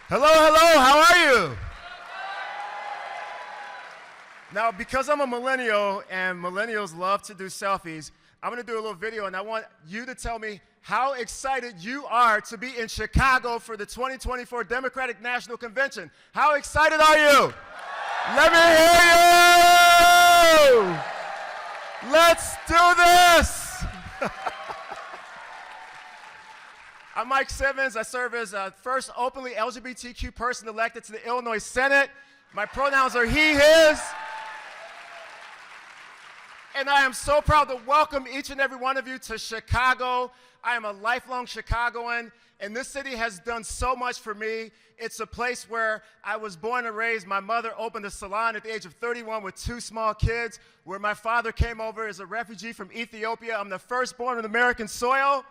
Hello, hello, how are you? Now, because I'm a millennial and millennials love to do selfies, I'm going to do a little video and I want you to tell me how excited you are to be in Chicago for the 2024 Democratic National Convention. How excited are you? Let me hear you! Let's do this! I'm Mike Simmons. I serve as the first openly LGBTQ person elected to the Illinois Senate. My pronouns are he, his. And I am so proud to welcome each and every one of you to Chicago. I am a lifelong Chicagoan, and this city has done so much for me. It's a place where I was born and raised. My mother opened a salon at the age of 31 with 2 small kids, where my father came over as a refugee from Ethiopia. I'm the firstborn on American soil.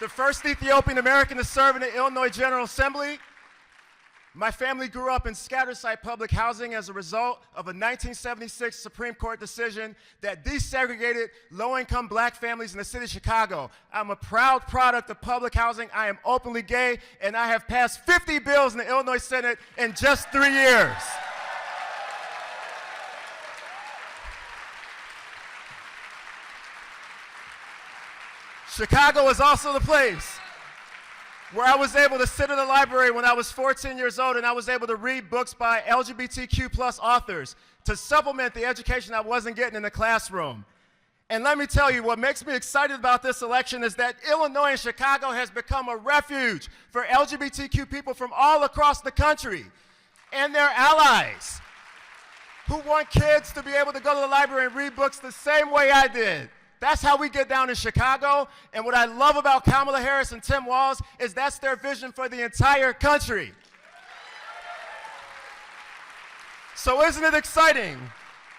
The first Ethiopian American to serve in the Illinois General Assembly. My family grew up in scattered site public housing as a result of a 1976 Supreme Court decision that desegregated low-income black families in the city of Chicago. I'm a proud product of public housing. I am openly gay, and I have passed 50 bills in the Illinois Senate in just 3 years. Chicago is also the place where I was able to sit in the library when I was 14 years old and I was able to read books by LGBTQ plus authors to supplement the education I wasn't getting in the classroom. And let me tell you, what makes me excited about this election is that Illinois and Chicago has become a refuge for LGBTQ people from all across the country and their allies who want kids to be able to go to the library and read books the same way I did. That's how we get down in Chicago, and what I love about Kamala Harris and Tim Walz is that's their vision for the entire country. So isn't it exciting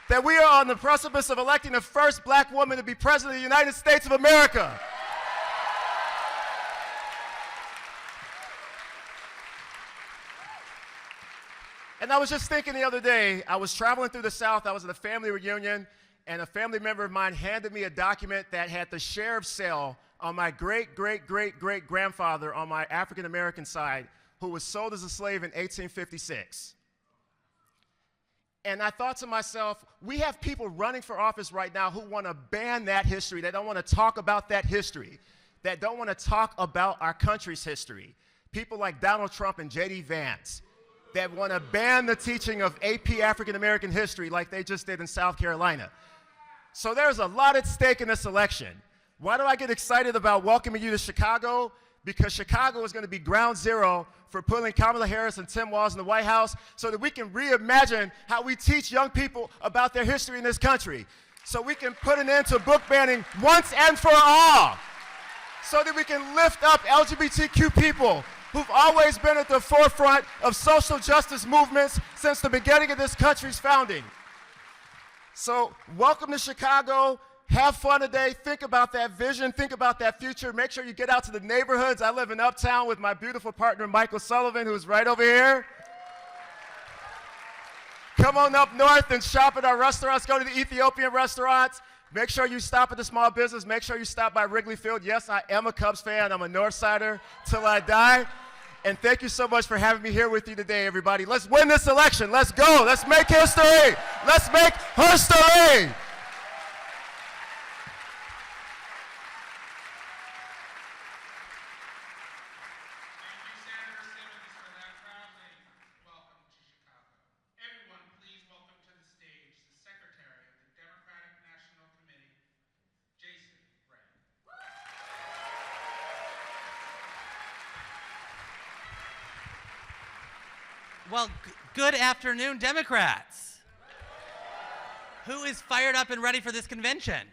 that we are on the precipice of electing the first black woman to be president of the United States of America? And I was just thinking the other day, I was traveling through the South, I was at a family reunion, and a family member of mine handed me a document that had the sheriff's sale on my great-great-great-great-grandfather on my African-American side, who was sold as a slave in 1856. And I thought to myself, we have people running for office right now who want to ban that history. They don't want to talk about that history. That don't want to talk about our country's history. People like Donald Trump and J.D. Vance that want to ban the teaching of AP African-American history like they just did in South Carolina. So there's a lot at stake in this election. Why do I get excited about welcoming you to Chicago? Because Chicago is going to be ground zero for putting Kamala Harris and Tim Walz in the White House so that we can reimagine how we teach young people about their history in this country. So we can put an end to book banning once and for all. So that we can lift up LGBTQ people who've always been at the forefront of social justice movements since the beginning of this country's founding. So welcome to Chicago. Have fun today. Think about that vision. Think about that future. Make sure you get out to the neighborhoods. I live in Uptown with my beautiful partner, Michael Sullivan, who's right over here. Come on up north and shop at our restaurants. Go to the Ethiopian restaurants. Make sure you stop at the small business. Make sure you stop by Wrigley Field. Yes, I am a Cubs fan. I'm a Northsider till I die. And thank you so much for having me here with you today, everybody. Let's win this election. Let's go. Let's make history. Let's make history. Well, good afternoon, Democrats. Who is fired up and ready for this convention?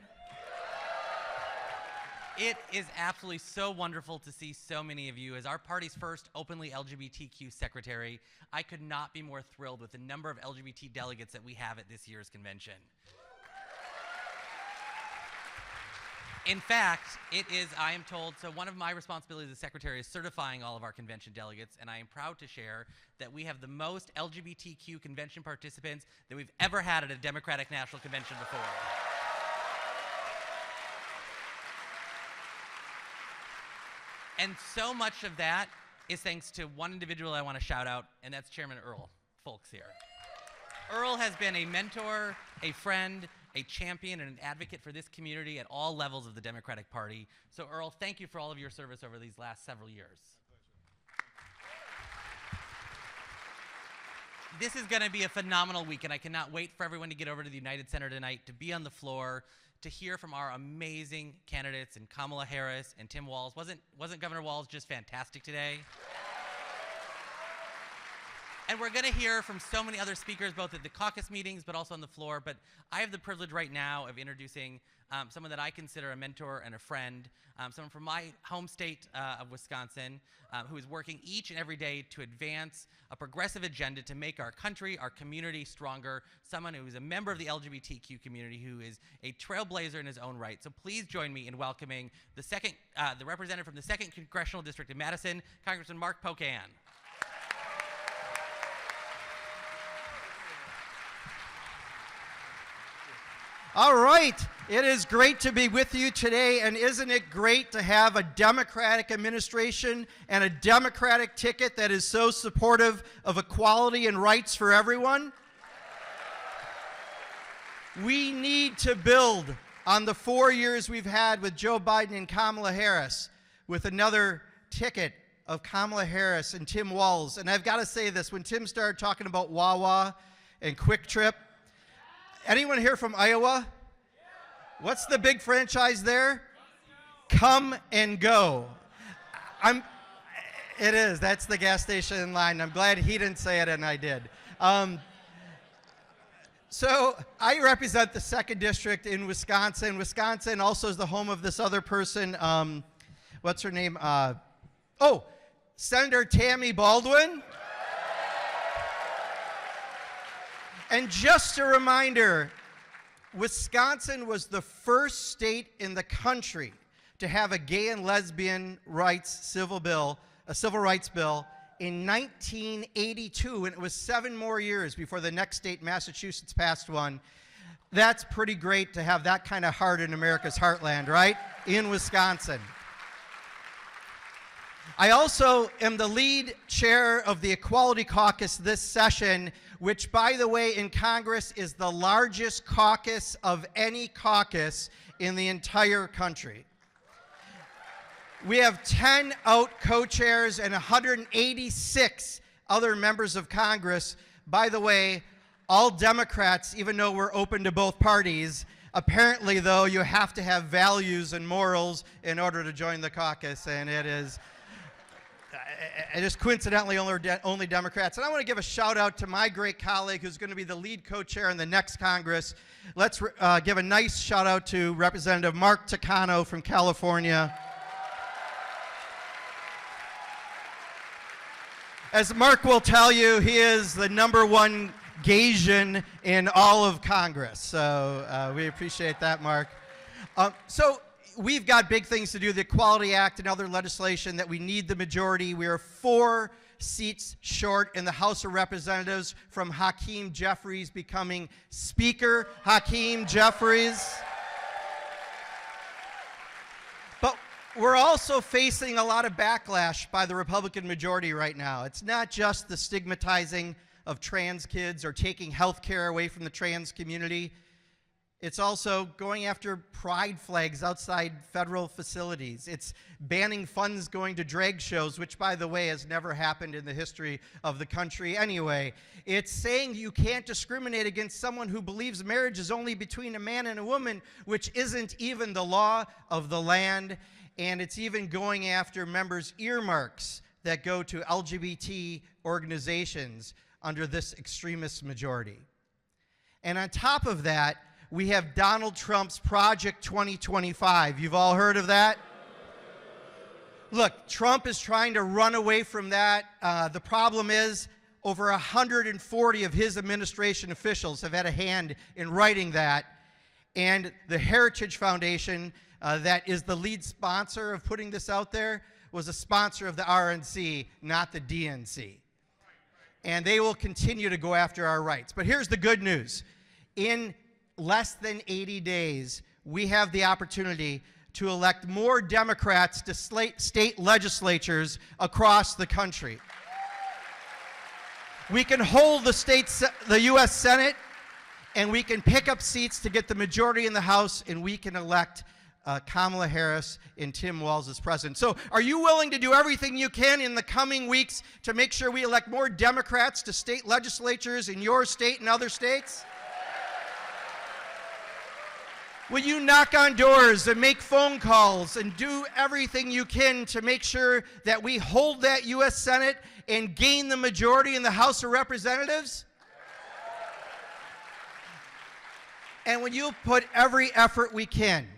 It is absolutely so wonderful to see so many of you. As our party's first openly LGBTQ secretary, I could not be more thrilled with the number of LGBT delegates that we have at this year's convention. In fact, it is, I am told, so one of my responsibilities as secretary is certifying all of our convention delegates, and I am proud to share that we have the most LGBTQ convention participants that we've ever had at a Democratic National Convention before. And so much of that is thanks to one individual I want to shout out, and that's Chairman Earl Folks here. Earl has been a mentor, a friend, a champion, and an advocate for this community at all levels of the Democratic Party. So Earl, thank you for all of your service over these last several years. This is going to be a phenomenal week, and I cannot wait for everyone to get over to the United Center tonight to be on the floor, to hear from our amazing candidates and Kamala Harris and Tim Walz. Wasn't Governor Walz just fantastic today? And we're going to hear from so many other speakers, both at the caucus meetings, but also on the floor. But I have the privilege right now of introducing someone that I consider a mentor and a friend, someone from my home state of Wisconsin, who is working each and every day to advance a progressive agenda to make our country, our community stronger, someone who is a member of the LGBTQ community, who is a trailblazer in his own right. So please join me in welcoming the representative from the 2nd Congressional District of Madison, Congressman Mark Pocan. All right, it is great to be with you today, and isn't it great to have a Democratic administration and a Democratic ticket that is so supportive of equality and rights for everyone? We need to build on the 4 years we've had with Joe Biden and Kamala Harris with another ticket of Kamala Harris and Tim Walz. And I've got to say this, when Tim started talking about Wawa and Quick Trip, anyone here from Iowa? What's the big franchise there? Come and Go. It is. That's the gas station in line. I'm glad he didn't say it and I did. So I represent the 2nd District in Wisconsin. Wisconsin also is the home of this other person. What's her name? Senator Tammy Baldwin. And just a reminder, Wisconsin was the first state in the country to have a gay and lesbian rights civil rights bill in 1982, and it was 7 more years before the next state, Massachusetts, passed one. That's pretty great to have that kind of heart in America's heartland, right? In Wisconsin. I also am the lead chair of the Equality Caucus this session, which, by the way, in Congress is the largest caucus of any caucus in the entire country. We have 10 out co-chairs and 186 other members of Congress. By the way, all Democrats, even though we're open to both parties. Apparently, though, you have to have values and morals in order to join the caucus, and it is coincidentally only Democrats. And I want to give a shout out to my great colleague who's going to be the lead co-chair in the next Congress. Let's give a nice shout out to Representative Mark Takano from California. As Mark will tell you, he is the #1 Gaysian in all of Congress. So we appreciate that, Mark. So we've got big things to do, the Equality Act and other legislation that we need the majority. We are 4 seats short in the House of Representatives from Hakeem Jeffries becoming Speaker. Hakeem Jeffries. But we're also facing a lot of backlash by the Republican majority right now. It's not just the stigmatizing of trans kids or taking health care away from the trans community. It's also going after pride flags outside federal facilities. It's banning funds going to drag shows, which, by the way, has never happened in the history of the country anyway. It's saying you can't discriminate against someone who believes marriage is only between a man and a woman, which isn't even the law of the land. And it's even going after members' earmarks that go to LGBT organizations under this extremist majority. And on top of that, we have Donald Trump's Project 2025. You've all heard of that? Look, Trump is trying to run away from that. The problem is over 140 of his administration officials have had a hand in writing that. And the Heritage Foundation, that is the lead sponsor of putting this out there, was a sponsor of the RNC, not the DNC. And they will continue to go after our rights. But here's the good news. In less than 80 days, we have the opportunity to elect more Democrats to state legislatures across the country. We can hold the U.S. Senate, and we can pick up seats to get the majority in the House, and we can elect Kamala Harris and Tim Walz as president. So are you willing to do everything you can in the coming weeks to make sure we elect more Democrats to state legislatures in your state and other states? Will you knock on doors and make phone calls and do everything you can to make sure that we hold that U.S. Senate and gain the majority in the House of Representatives? And will you put every effort we can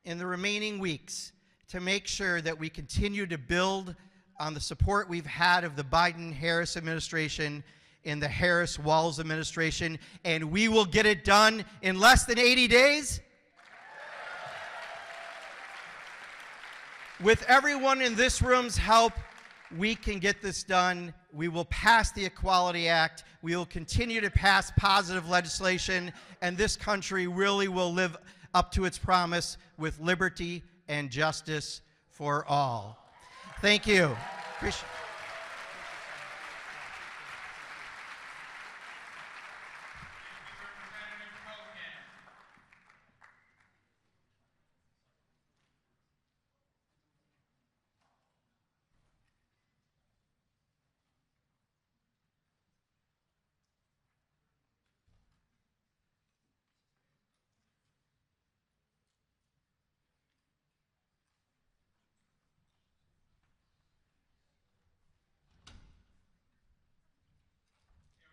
in the remaining weeks to make sure that we continue to build on the support we've had of the Biden-Harris administration and the Harris-Walz administration, and we will get it done in less than 80 days? With everyone in this room's help, we can get this done. We will pass the Equality Act. We will continue to pass positive legislation, and this country really will live up to its promise with liberty and justice for all. Thank you. Appreciate it.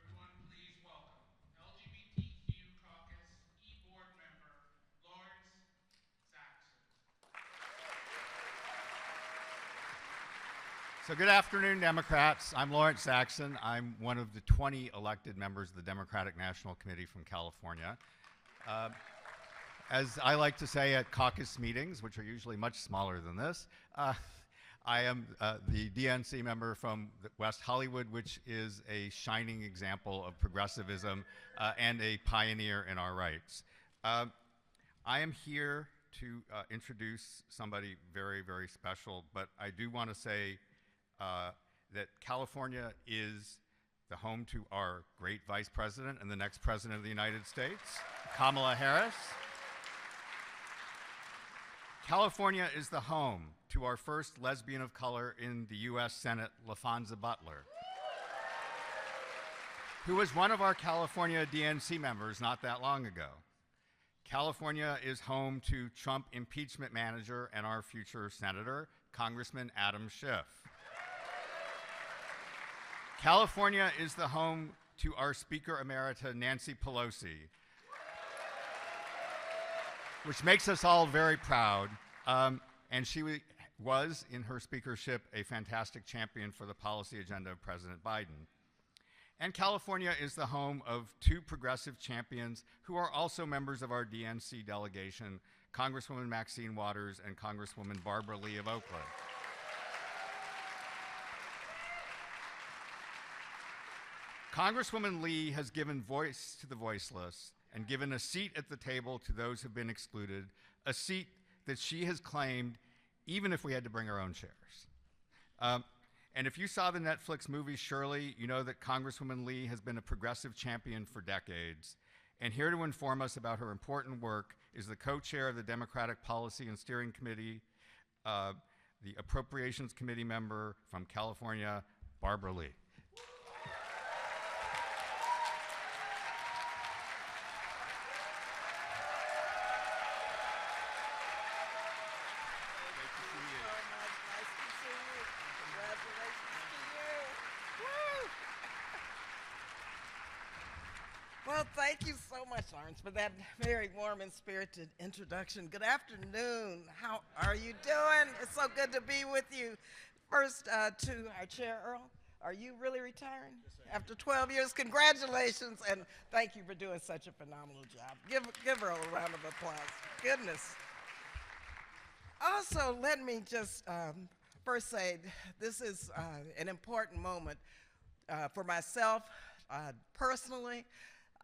Everyone, please welcome LGBTQ Caucus e-board member Lawrence Saxon. So good afternoon, Democrats. I'm Lawrence Saxon. I'm one of the 20 elected members of the Democratic National Committee from California. As I like to say at caucus meetings, which are usually much smaller than this, I am the DNC member from West Hollywood, which is a shining example of progressivism and a pioneer in our rights. I am here to introduce somebody very, very special, but I do want to say that California is the home to our great Vice President and the next President of the United States, Kamala Harris. California is the home to our first lesbian of color in the U.S. Senate, LaFonza Butler, who was one of our California DNC members not that long ago. California is home to Trump impeachment manager and our future senator, Congressman Adam Schiff. California is the home to our Speaker Emerita, Nancy Pelosi, which makes us all very proud. And she was, in her speakership, a fantastic champion for the policy agenda of President Biden. And California is the home of two progressive champions who are also members of our DNC delegation, Congresswoman Maxine Waters and Congresswoman Barbara Lee of Oakland. Congresswoman Lee has given voice to the voiceless and given a seat at the table to those who've been excluded, a seat that she has claimed even if we had to bring our own chairs. And if you saw the Netflix movie Shirley, you know that Congresswoman Lee has been a progressive champion for decades. And here to inform us about her important work is the co-chair of the Democratic Policy and Steering Committee, the Appropriations Committee member from California, Barbara Lee. Well, thank you so much, Lawrence, for that very warm and spirited introduction. Good afternoon. How are you doing? It's so good to be with you. First, to our chair, Earl, are you really retiring? Yes, after 12 years, congratulations, and thank you for doing such a phenomenal job. Give Earl a round of applause. Goodness. Also, let me just first say this is an important moment for myself personally.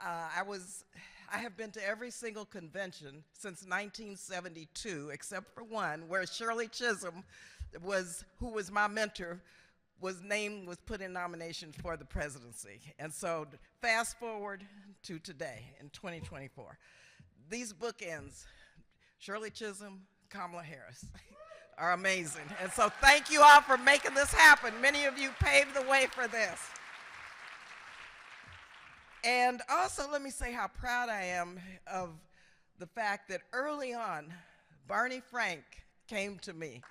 I have been to every single convention since 1972, except for one, where Shirley Chisholm who was my mentor, was put in nomination for the presidency. And so fast forward to today in 2024. These bookends, Shirley Chisholm, Kamala Harris, are amazing. And so thank you all for making this happen. Many of you paved the way for this. And also let me say how proud I am of the fact that early on, Barney Frank came to me.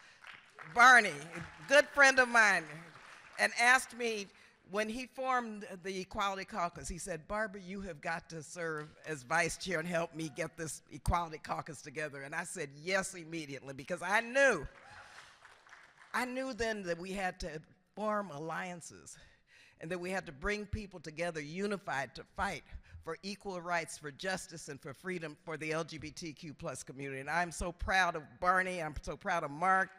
Barney, a good friend of mine, and asked me when he formed the Equality Caucus, he said, Barbara, you have got to serve as vice chair and help me get this Equality Caucus together. And I said yes immediately, because I knew then that we had to form alliances and that we had to bring people together unified to fight for equal rights, for justice, and for freedom for the LGBTQ plus community. And I'm so proud of Barney, I'm so proud of Mark,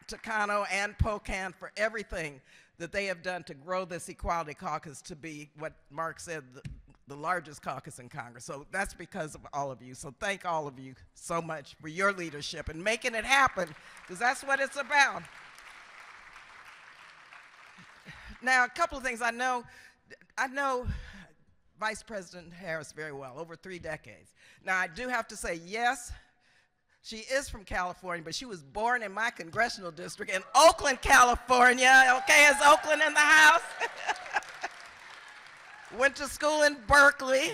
Takano, and Pocan for everything that they have done to grow this Equality Caucus to be what Mark said, the largest caucus in Congress. So that's because of all of you. So thank all of you so much for your leadership and making it happen, because that's what it's about. Now, a couple of things. I know Vice President Harris very well, over 3 decades. Now, I do have to say, yes, she is from California, but she was born in my congressional district in Oakland, California. Okay, is Oakland in the house? Went to school in Berkeley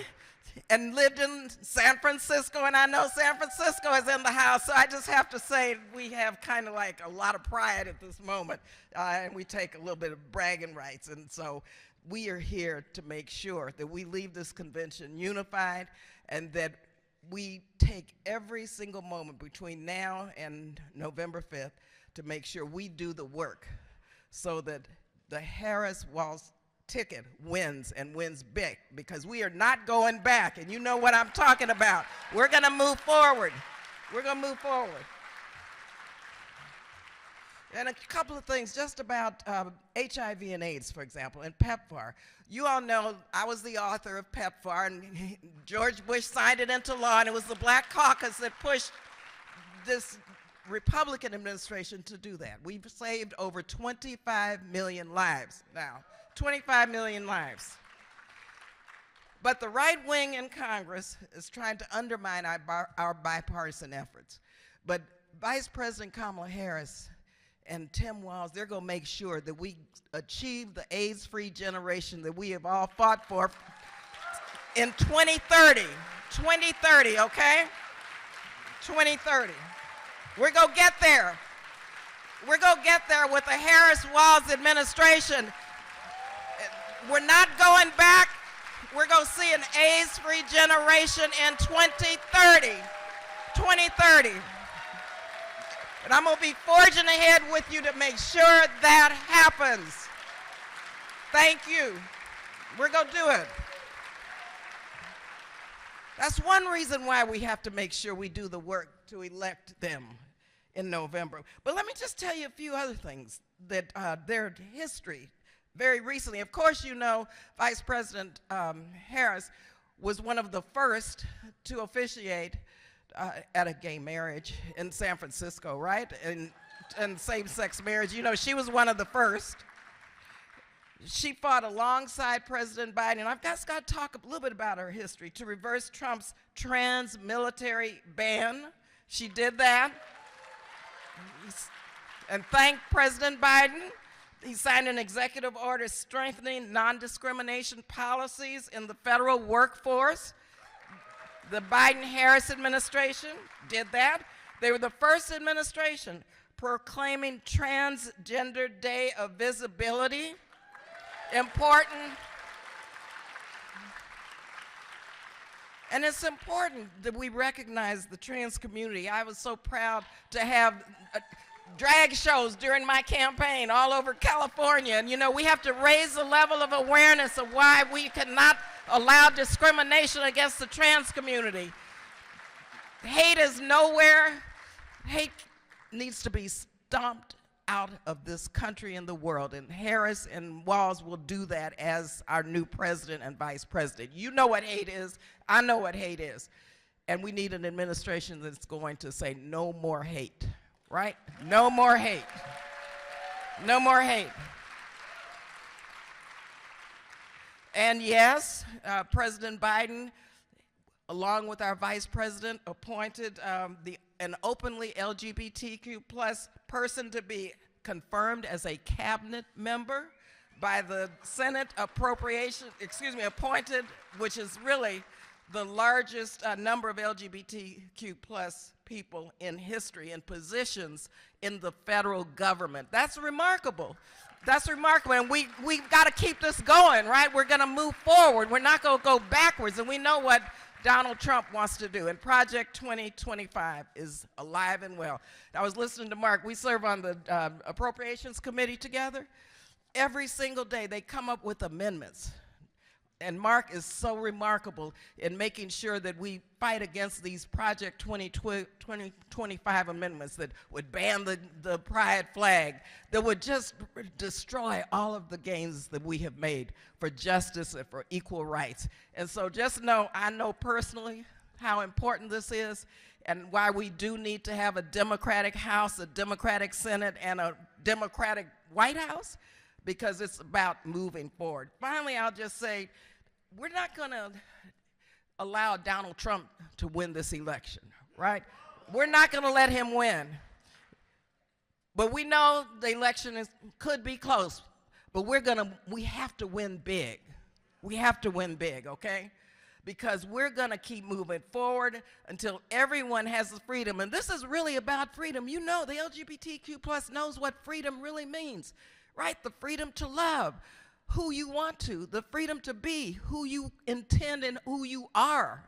and lived in San Francisco, and I know San Francisco is in the house, so I just have to say we have kind of like a lot of pride at this moment, and we take a little bit of bragging rights, and so we are here to make sure that we leave this convention unified and that we take every single moment between now and November 5th to make sure we do the work so that the Harris-Walz ticket wins, and wins big, because we are not going back, and you know what I'm talking about. We're going to move forward. We're going to move forward. And a couple of things just about HIV and AIDS, for example, and PEPFAR. You all know I was the author of PEPFAR, and George Bush signed it into law, and it was the Black Caucus that pushed this Republican administration to do that. We've saved over 25 million lives now, 25 million lives. But the right wing in Congress is trying to undermine our bipartisan efforts. But Vice President Kamala Harris and Tim Walz, they're going to make sure that we achieve the AIDS-free generation that we have all fought for in 2030. 2030, okay? 2030. We're going to get there. We're going to get there with the Harris-Walz administration. We're not going back. We're going to see an AIDS-free generation in 2030. 2030. And I'm going to be forging ahead with you to make sure that happens. Thank you. We're going to do it. That's one reason why we have to make sure we do the work to elect them in November. But let me just tell you a few other things that their history very recently. Of course, you know Vice President Harris was one of the first to officiate at a gay marriage in San Francisco, right? And same-sex marriage. You know, she was one of the first. She fought alongside President Biden, and I've just got to talk a little bit about her history, to reverse Trump's trans military ban. She did that. And thank President Biden. He signed an executive order strengthening non-discrimination policies in the federal workforce. The Biden-Harris administration did that. They were the first administration proclaiming Transgender Day of Visibility. Important. And it's important that we recognize the trans community. I was so proud to have drag shows during my campaign all over California. And you know, we have to raise the level of awareness of why we cannot allow discrimination against the trans community. Hate is nowhere. Hate needs to be stomped out of this country and the world. And Harris and Walz will do that as our new president and vice president. You know what hate is. I know what hate is. And we need an administration that's going to say no more hate, right? No more hate. No more hate. And yes, President Biden, along with our vice president, appointed an openly LGBTQ plus person to be confirmed as a cabinet member by the Senate appointed, which is really the largest number of LGBTQ plus people in history in positions in the federal government. That's remarkable. That's remarkable, and we've got to keep this going, right? We're going to move forward. We're not going to go backwards, and we know what Donald Trump wants to do, and Project 2025 is alive and well. I was listening to Mark. We serve on the Appropriations Committee together. Every single day, they come up with amendments. And Mark is so remarkable in making sure that we fight against these Project 2025 amendments that would ban the pride flag, that would just destroy all of the gains that we have made for justice and for equal rights. And so just know, I know personally how important this is and why we do need to have a Democratic House, a Democratic Senate, and a Democratic White House, because it's about moving forward. Finally, I'll just say, we're not going to allow Donald Trump to win this election, right? We're not going to let him win. But we know the election could be close, but we have to win big. We have to win big, okay? Because we're going to keep moving forward until everyone has the freedom. And this is really about freedom. You know, the LGBTQ plus knows what freedom really means, right? The freedom to love who you want to, the freedom to be who you intend and who you are.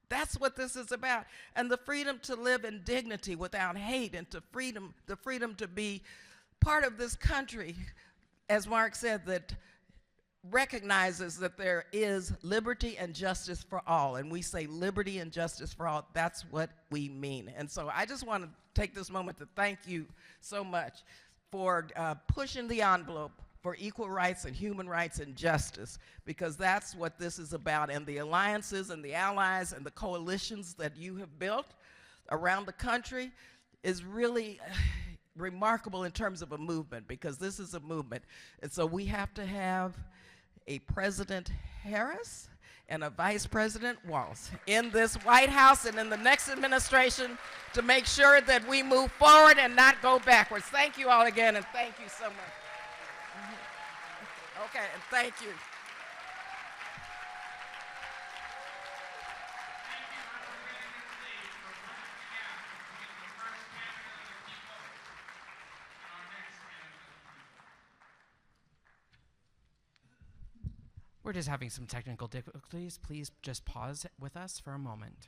That's what this is about. And the freedom to live in dignity without hate, and the freedom to be part of this country, as Mark said, that recognizes that there is liberty and justice for all. And we say liberty and justice for all. That's what we mean. And so I just want to take this moment to thank you so much for pushing the envelope for equal rights and human rights and justice, because that's what this is about. And the alliances and the allies and the coalitions that you have built around the country is really remarkable in terms of a movement, because this is a movement. And so we have to have a President Harris and a Vice President Walz in this White House and in the next administration to make sure that we move forward and not go backwards. Thank you all again, and thank you so much. Okay, and thank you. Thank you, representative Lee, for bridging the gap between the first candidate of the people and our next candidate of the people. We're just having some technical difficulties. Please just pause with us for a moment.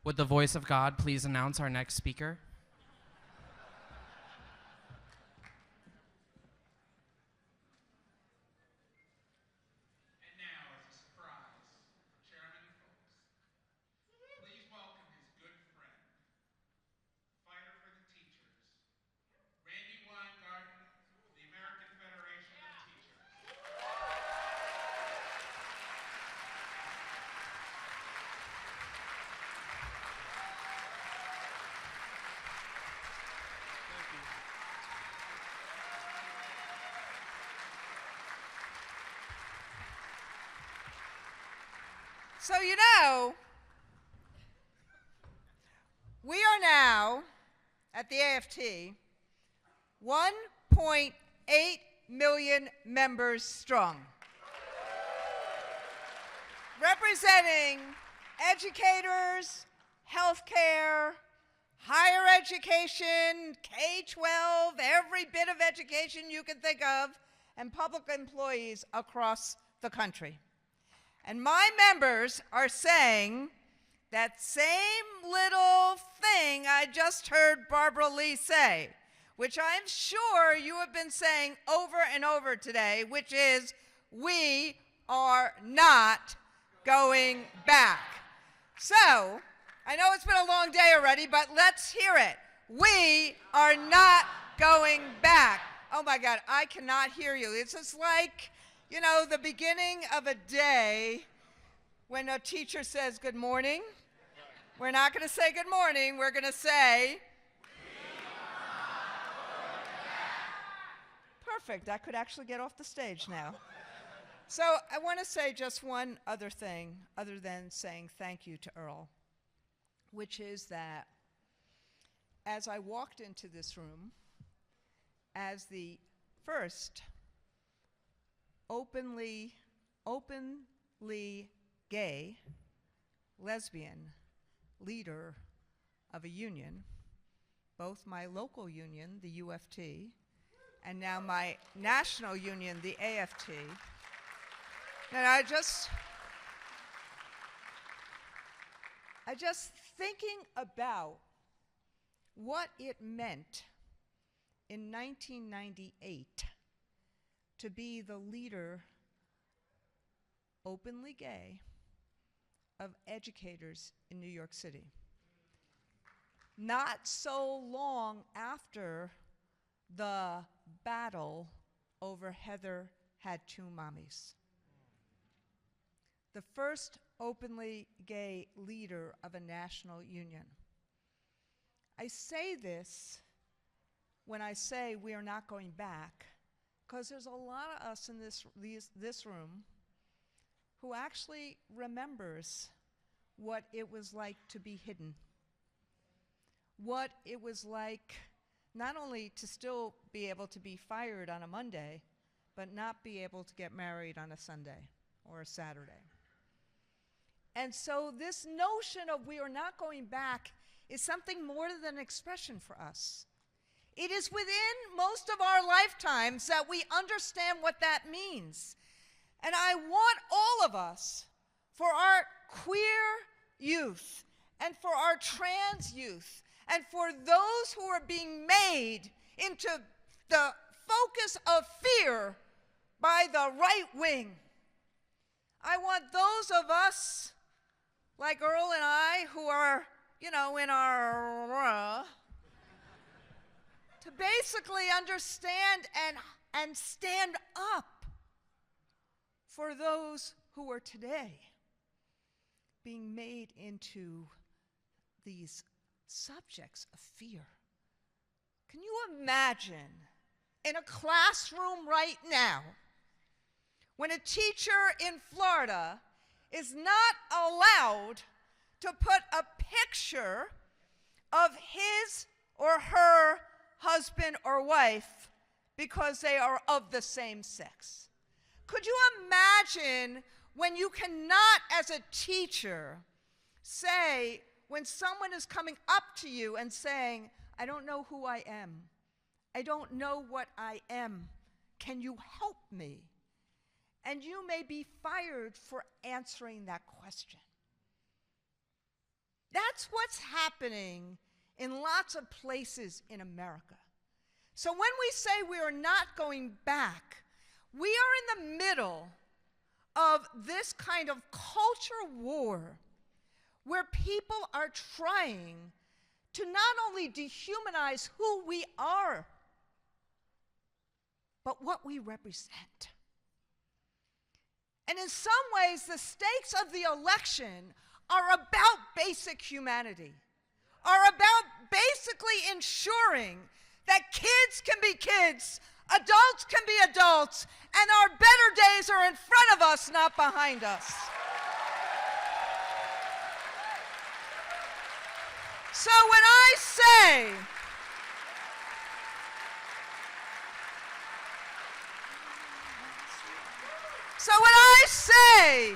Would the voice of God please announce our next speaker? And now, as a surprise for Chairman Schultz, please welcome his good friend, fighter for the teachers, Randy Weingarten, of the American Federation of Teachers. So, you know, We are now, at the AFT, 1.8 million members strong, representing educators, healthcare, higher education, K-12, every bit of education you can think of, and public employees across the country. And my members are saying that same little thing I just heard Barbara Lee say, which I'm sure you have been saying over and over today, which is, we are not going back. So, I know it's been a long day already, but let's hear it. We are not going back. Oh my God, I cannot hear you. It's just like, you know, the beginning of a day when a teacher says good morning. We're not going to say good morning, we're going to say, perfect, I could actually get off the stage now. So I want to say just one other thing, other than saying thank you to Earl, which is that as I walked into this room, as the first openly gay, lesbian leader of a union, both my local union, the UFT, and now my national union, the AFT. And I just thinking about what it meant in 1998 to be the leader, openly gay, of educators in New York City. Not so long after the battle over Heather Had Two Mommies. The first openly gay leader of a national union. I say this when I say we are not going back, because there's a lot of us in this room who actually remembers what it was like to be hidden. What it was like not only to still be able to be fired on a Monday, but not be able to get married on a Sunday or a Saturday. And so this notion of we are not going back is something more than an expression for us. It is within most of our lifetimes that we understand what that means. And I want all of us, for our queer youth, and for our trans youth, and for those who are being made into the focus of fear by the right wing, I want those of us, like Earl and I, who are, you know, in our, to basically understand and stand up for those who are today being made into these subjects of fear. Can you imagine in a classroom right now when a teacher in Florida is not allowed to put a picture of his or her husband or wife because they are of the same sex? Could you imagine when you cannot, as a teacher, say, when someone is coming up to you and saying, I don't know who I am, I don't know what I am, can you help me? And you may be fired for answering that question. That's what's happening in lots of places in America. So when we say we are not going back, we are in the middle of this kind of culture war where people are trying to not only dehumanize who we are, but what we represent. And in some ways, the stakes of the election are about basic humanity, are about basically ensuring that kids can be kids, adults can be adults, and our better days are in front of us, not behind us. So when I say,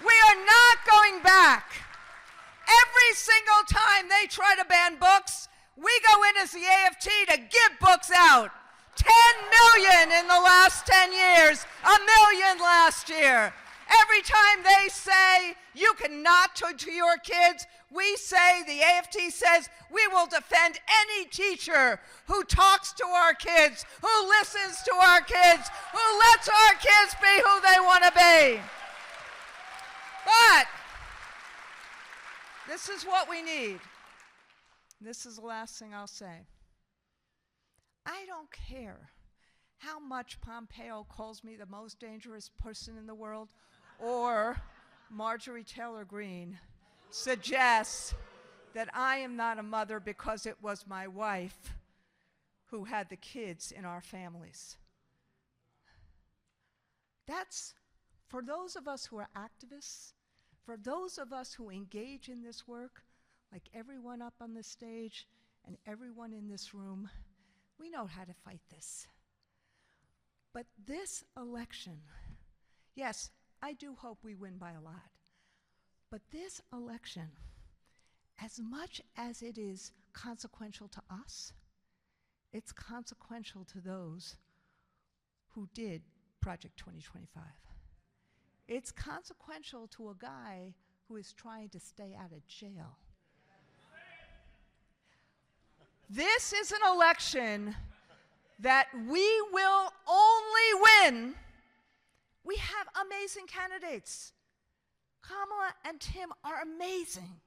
we are not going back, every single time they try to ban books, we go in as the AFT to give books out. 10 million in the last 10 years, 1 million last year. Every time they say you cannot to your kids, we say, the AFT says, we will defend any teacher who talks to our kids, who listens to our kids, who lets our kids be who they want to be. But this is what we need. This is the last thing I'll say. I don't care how much Pompeo calls me the most dangerous person in the world, or Marjorie Taylor Greene suggests that I am not a mother because it was my wife who had the kids in our families. That's, for those of us who are activists, for those of us who engage in this work, like everyone up on the stage and everyone in this room, we know how to fight this. But this election, yes, I do hope we win by a lot. But this election, as much as it is consequential to us, it's consequential to those who did Project 2025. It's consequential to a guy who is trying to stay out of jail. This is an election that we will only win. We have amazing candidates. Kamala and Tim are amazing.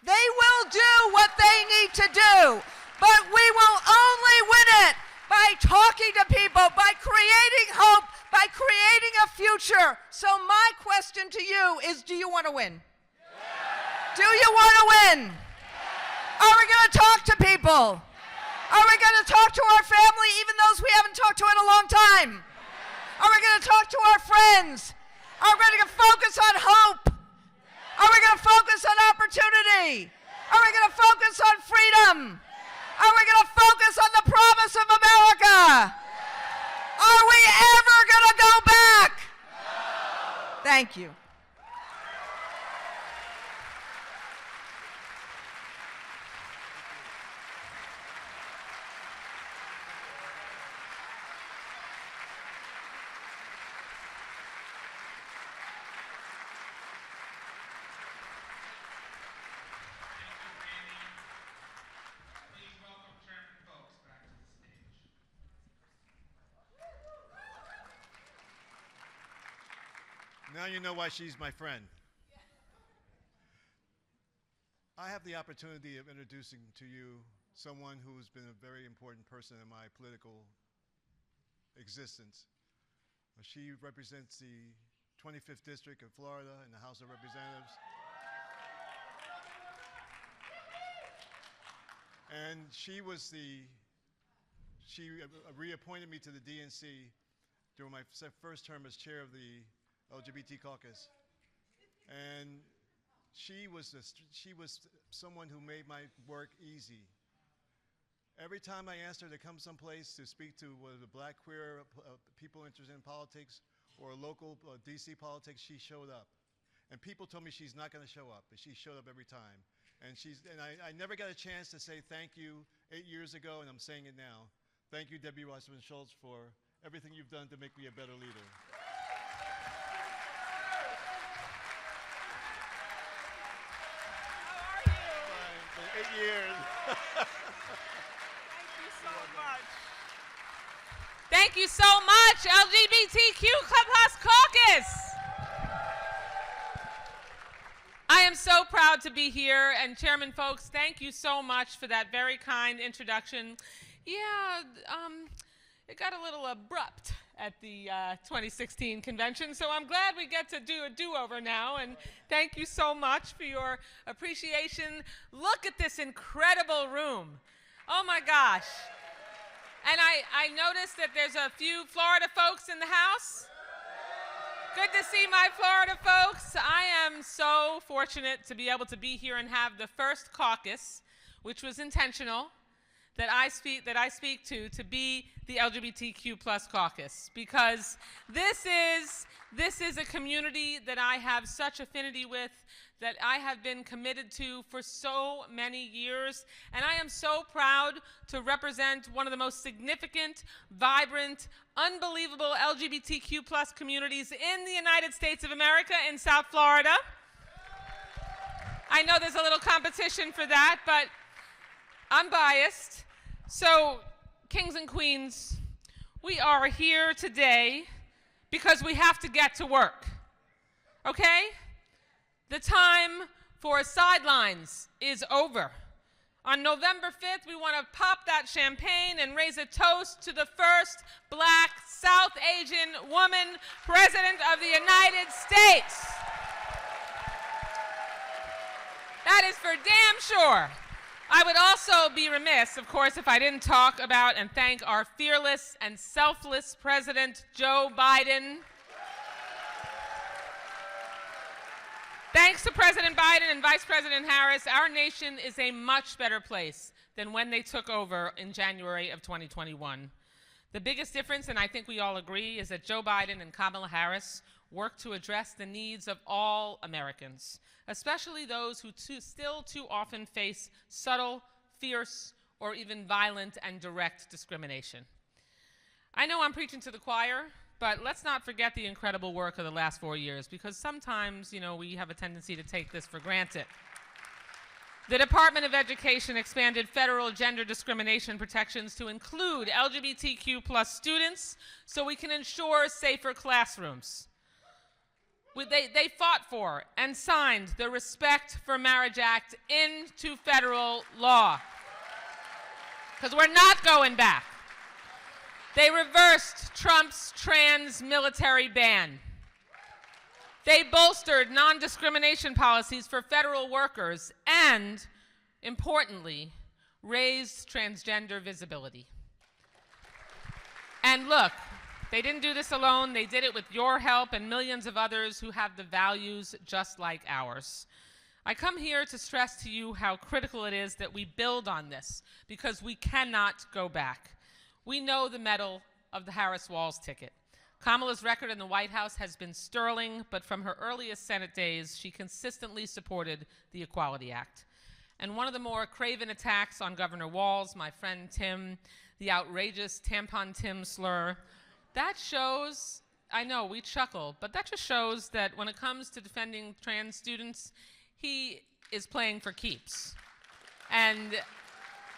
They will do what they need to do, but we will only win it by talking to people, by creating hope, by creating a future. So my question to you is, do you want to win? Yeah. Do you want to win? Yeah. Are we going to talk to people? Yeah. Are we going to talk to our family, even those we haven't talked to in a long time? Yeah. Are we going to talk to our friends? Are we going to focus on hope? Are we going to focus on opportunity? Are we going to focus on freedom? Are we going to focus on the promise of America? Are we ever going to go back? Thank you. Now you know why she's my friend. I have the opportunity of introducing to you someone who has been a very important person in my political existence. She represents the 25th District of Florida in the House of Representatives. And she reappointed me to the DNC during my first term as chair of the LGBT Caucus, and she was someone who made my work easy. Every time I asked her to come someplace to speak to the black queer people interested in politics or local DC politics, she showed up. And people told me she's not going to show up, but she showed up every time. And I never got a chance to say thank you 8 years ago, and I'm saying it now. Thank you, Debbie Wasserman Schultz, for everything you've done to make me a better leader. How are you? 8 years. Thank you so much. Thank you so much, LGBTQ Clubhouse Caucus. I am so proud to be here, and Chairman Folks, thank you so much for that very kind introduction. Yeah, it got a little abrupt at the 2016 convention, so I'm glad we get to do a do-over now, and thank you so much for your appreciation. Look at this incredible room. Oh my gosh. And I noticed that there's a few Florida folks in the house. Good to see my Florida folks. I am so fortunate to be able to be here and have the first caucus which was intentional, that I speak to be the LGBTQ plus caucus, because this is a community that I have such affinity with, that I have been committed to for so many years, and I am so proud to represent one of the most significant, vibrant, unbelievable LGBTQ plus communities in the United States of America in South Florida. I know there's a little competition for that, but I'm biased. So, kings and queens, we are here today because we have to get to work, okay? The time for sidelines is over. On November 5th, we want to pop that champagne and raise a toast to the first Black South Asian woman president of the United States. That is for damn sure. I would also be remiss, of course, if I didn't talk about and thank our fearless and selfless President, Joe Biden. Thanks to President Biden and Vice President Harris, our nation is a much better place than when they took over in January of 2021. The biggest difference, and I think we all agree, is that Joe Biden and Kamala Harris work to address the needs of all Americans, especially those who still too often face subtle, fierce, or even violent and direct discrimination. I know I'm preaching to the choir, but let's not forget the incredible work of the last 4 years, because sometimes, we have a tendency to take this for granted. The Department of Education expanded federal gender discrimination protections to include LGBTQ plus students so we can ensure safer classrooms. They fought for and signed the Respect for Marriage Act into federal law, because we're not going back. They reversed Trump's trans military ban. They bolstered non-discrimination policies for federal workers and, importantly, raised transgender visibility. And look, they didn't do this alone. They did it with your help and millions of others who have the values just like ours. I come here to stress to you how critical it is that we build on this, because we cannot go back. We know the mettle of the Harris-Walz ticket. Kamala's record in the White House has been sterling, but from her earliest Senate days, she consistently supported the Equality Act. And one of the more craven attacks on Governor Walz, my friend Tim, the outrageous Tampon Tim slur, that shows, I know we chuckle, but that just shows that when it comes to defending trans students, he is playing for keeps. And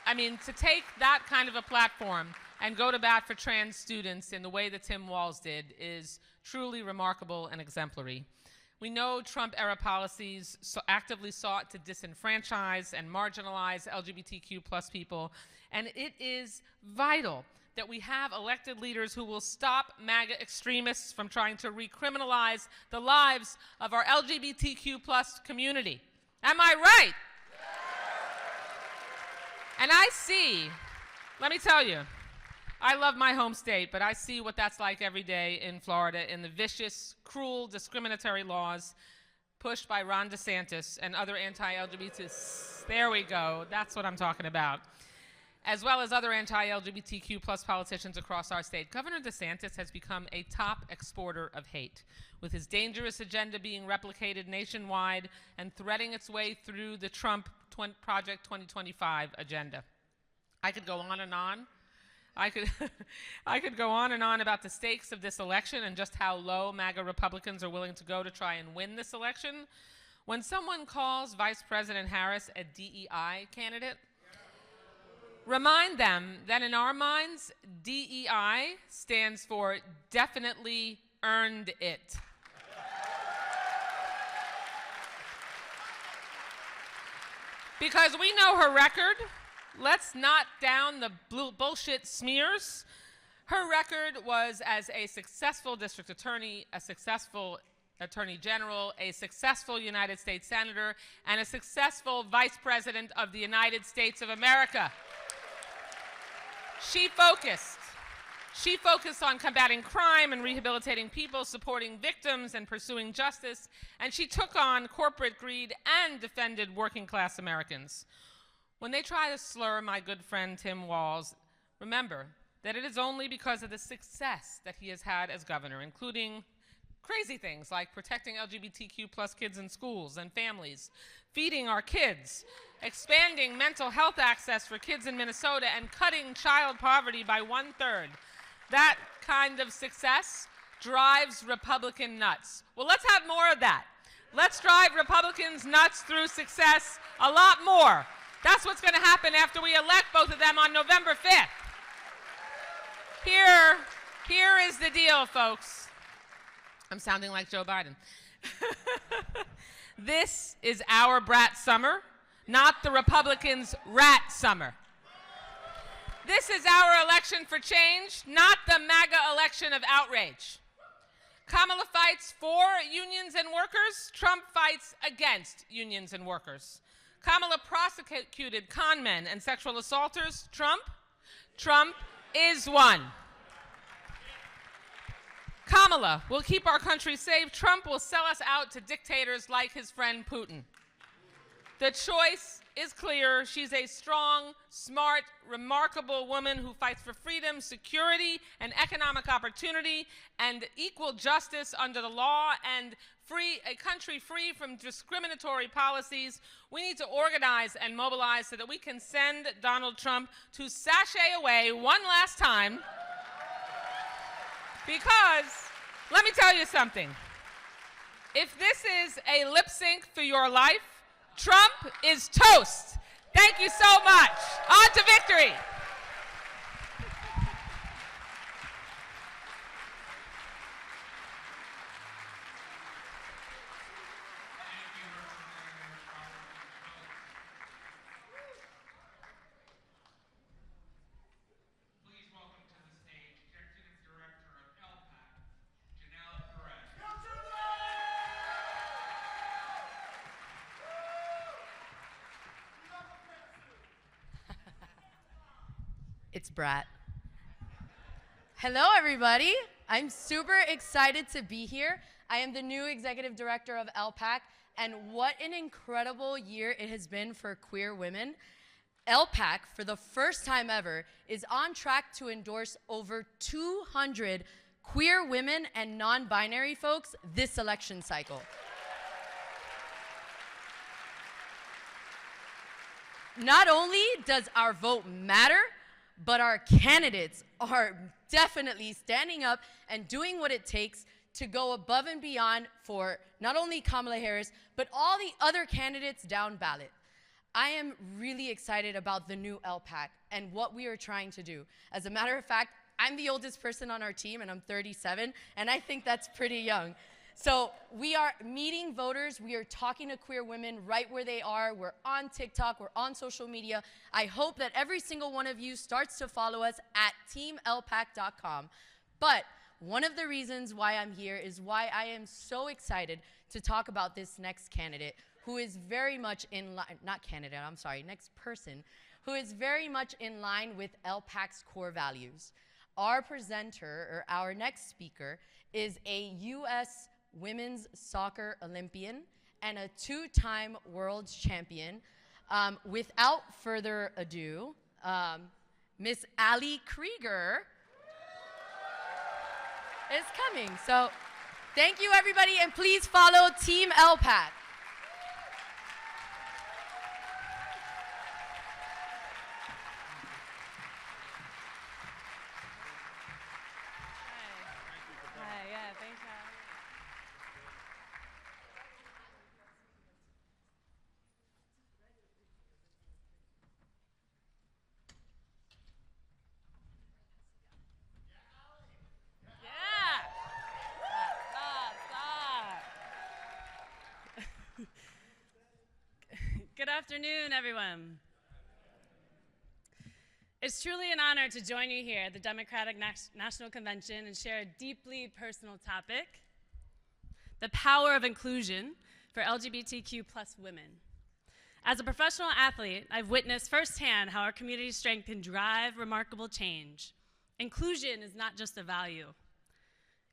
I mean, to take that kind of a platform and go to bat for trans students in the way that Tim Walz did is truly remarkable and exemplary. We know Trump-era policies actively sought to disenfranchise and marginalize LGBTQ plus people, and it is vital that we have elected leaders who will stop MAGA extremists from trying to recriminalize the lives of our LGBTQ plus community. Am I right? And I see, let me tell you, I love my home state, but I see what that's like every day in Florida in the vicious, cruel, discriminatory laws pushed by Ron DeSantis and other anti-LGBTs. There we go, that's what I'm talking about. As well as other anti-LGBTQ plus politicians across our state. Governor DeSantis has become a top exporter of hate, with his dangerous agenda being replicated nationwide and threading its way through the Trump Project 2025 agenda. I could go on and on. I could go on and on about the stakes of this election and just how low MAGA Republicans are willing to go to try and win this election. When someone calls Vice President Harris a DEI candidate, remind them that in our minds, DEI stands for definitely earned it. Because we know her record. Let's knock down the bullshit smears. Her record was as a successful district attorney, a successful attorney general, a successful United States senator, and a successful vice president of the United States of America. She focused on combating crime and rehabilitating people, supporting victims and pursuing justice, and she took on corporate greed and defended working class Americans. When they try to slur my good friend Tim Walz, remember that it is only because of the success that he has had as governor, including crazy things like protecting LGBTQ plus kids in schools and families, feeding our kids, expanding mental health access for kids in Minnesota, and cutting child poverty by 1/3. That kind of success drives Republican nuts. Well, let's have more of that. Let's drive Republicans nuts through success a lot more. That's what's going to happen after we elect both of them on November 5th. Here is the deal, folks. I'm sounding like Joe Biden. This is our brat summer, not the Republicans' rat summer. This is our election for change, not the MAGA election of outrage. Kamala fights for unions and workers. Trump fights against unions and workers. Kamala prosecuted con men and sexual assaulters. Trump is one. Kamala will keep our country safe. Trump will sell us out to dictators like his friend Putin. The choice is clear. She's a strong, smart, remarkable woman who fights for freedom, security, and economic opportunity, and equal justice under the law, and a country free from discriminatory policies. We need to organize and mobilize so that we can send Donald Trump to sashay away one last time. Because, let me tell you something. If this is a lip sync for your life, Trump is toast. Thank you so much. On to victory. Please welcome to the stage Executive Director of LPAC, Janelle Perez. It's Brat. Hello, everybody. I'm super excited to be here. I am the new executive director of LPAC, and what an incredible year it has been for queer women. LPAC, for the first time ever, is on track to endorse over 200 queer women and non-binary folks this election cycle. Not only does our vote matter, but our candidates are definitely standing up and doing what it takes to go above and beyond for not only Kamala Harris, but all the other candidates down ballot. I am really excited about the new LPAC and what we are trying to do. As a matter of fact, I'm the oldest person on our team, and I'm 37, and I think that's pretty young. So we are meeting voters. We are talking to queer women right where they are. We're on TikTok. We're on social media. I hope that every single one of you starts to follow us at teamlpac.com. But one of the reasons why I'm here is why I am so excited to talk about this next candidate who is very much in line, next person, who is very much in line with LPAC's core values. Our presenter, or our next speaker, is a U.S. women's soccer Olympian and a two-time world champion. Without further ado, Miss Ali Krieger is coming. So thank you, everybody, and please follow Team LPAC. Good afternoon, everyone. It's truly an honor to join you here at the Democratic National Convention and share a deeply personal topic, the power of inclusion for LGBTQ plus women. As a professional athlete, I've witnessed firsthand how our community's strength can drive remarkable change. Inclusion is not just a value.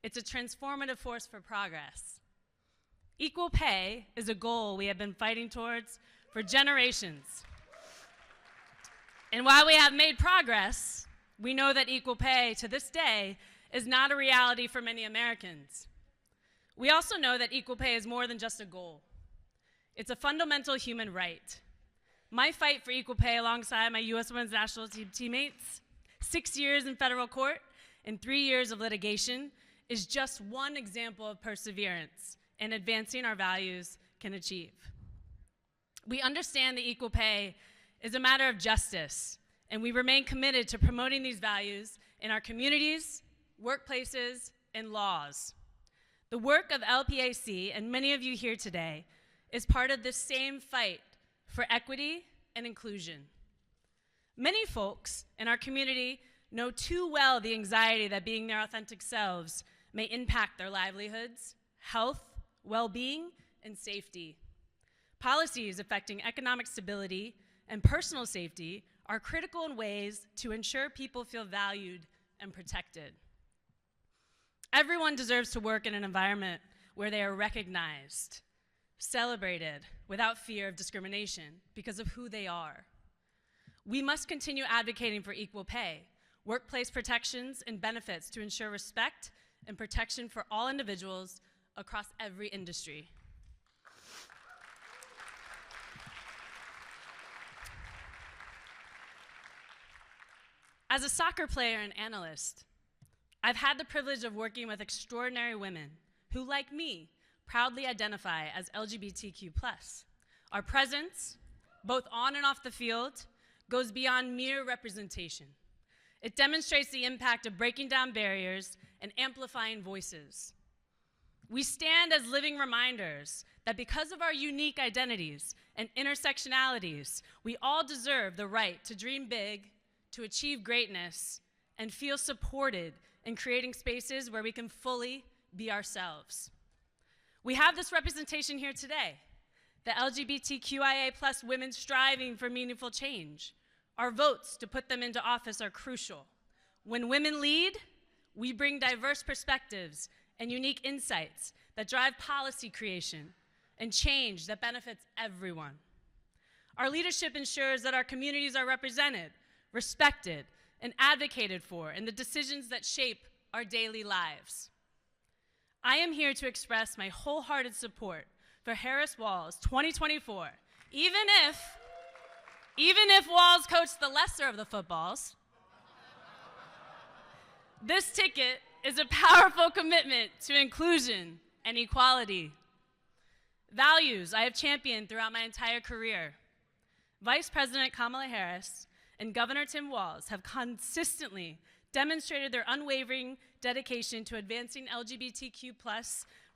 It's a transformative force for progress. Equal pay is a goal we have been fighting towards for generations. And while we have made progress, we know that equal pay to this day is not a reality for many Americans. We also know that equal pay is more than just a goal. It's a fundamental human right. My fight for equal pay alongside my U.S. Women's National Team teammates, 6 years in federal court and 3 years of litigation, is just one example of perseverance in advancing our values can achieve. We understand that equal pay is a matter of justice, and we remain committed to promoting these values in our communities, workplaces, and laws. The work of LPAC, and many of you here today, is part of this same fight for equity and inclusion. Many folks in our community know too well the anxiety that being their authentic selves may impact their livelihoods, health, well-being, and safety. Policies affecting economic stability and personal safety are critical in ways to ensure people feel valued and protected. Everyone deserves to work in an environment where they are recognized, celebrated, without fear of discrimination because of who they are. We must continue advocating for equal pay, workplace protections, and benefits to ensure respect and protection for all individuals across every industry. As a soccer player and analyst, I've had the privilege of working with extraordinary women who, like me, proudly identify as LGBTQ+. Our presence, both on and off the field, goes beyond mere representation. It demonstrates the impact of breaking down barriers and amplifying voices. We stand as living reminders that because of our unique identities and intersectionalities, we all deserve the right to dream big, to achieve greatness, and feel supported in creating spaces where we can fully be ourselves. We have this representation here today, the LGBTQIA+ women striving for meaningful change. Our votes to put them into office are crucial. When women lead, we bring diverse perspectives and unique insights that drive policy creation and change that benefits everyone. Our leadership ensures that our communities are represented, respected, and advocated for in the decisions that shape our daily lives. I am here to express my wholehearted support for Harris Walls 2024, even if Walls coached the lesser of the footballs. This ticket is a powerful commitment to inclusion and equality. Values I have championed throughout my entire career. Vice President Kamala Harris and Governor Tim Walz have consistently demonstrated their unwavering dedication to advancing LGBTQ+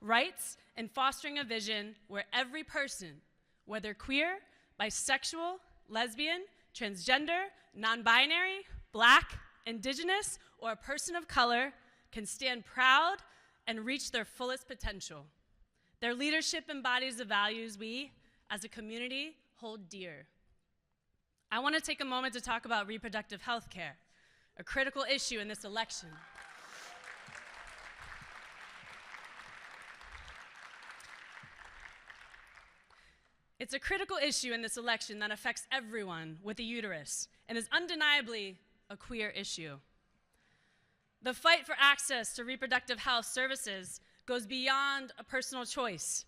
rights and fostering a vision where every person, whether queer, bisexual, lesbian, transgender, non-binary, Black, Indigenous, or a person of color, can stand proud and reach their fullest potential. Their leadership embodies the values we, as a community, hold dear. I want to take a moment to talk about reproductive health care, a critical issue in this election. It's a critical issue in this election that affects everyone with a uterus and is undeniably a queer issue. The fight for access to reproductive health services goes beyond a personal choice.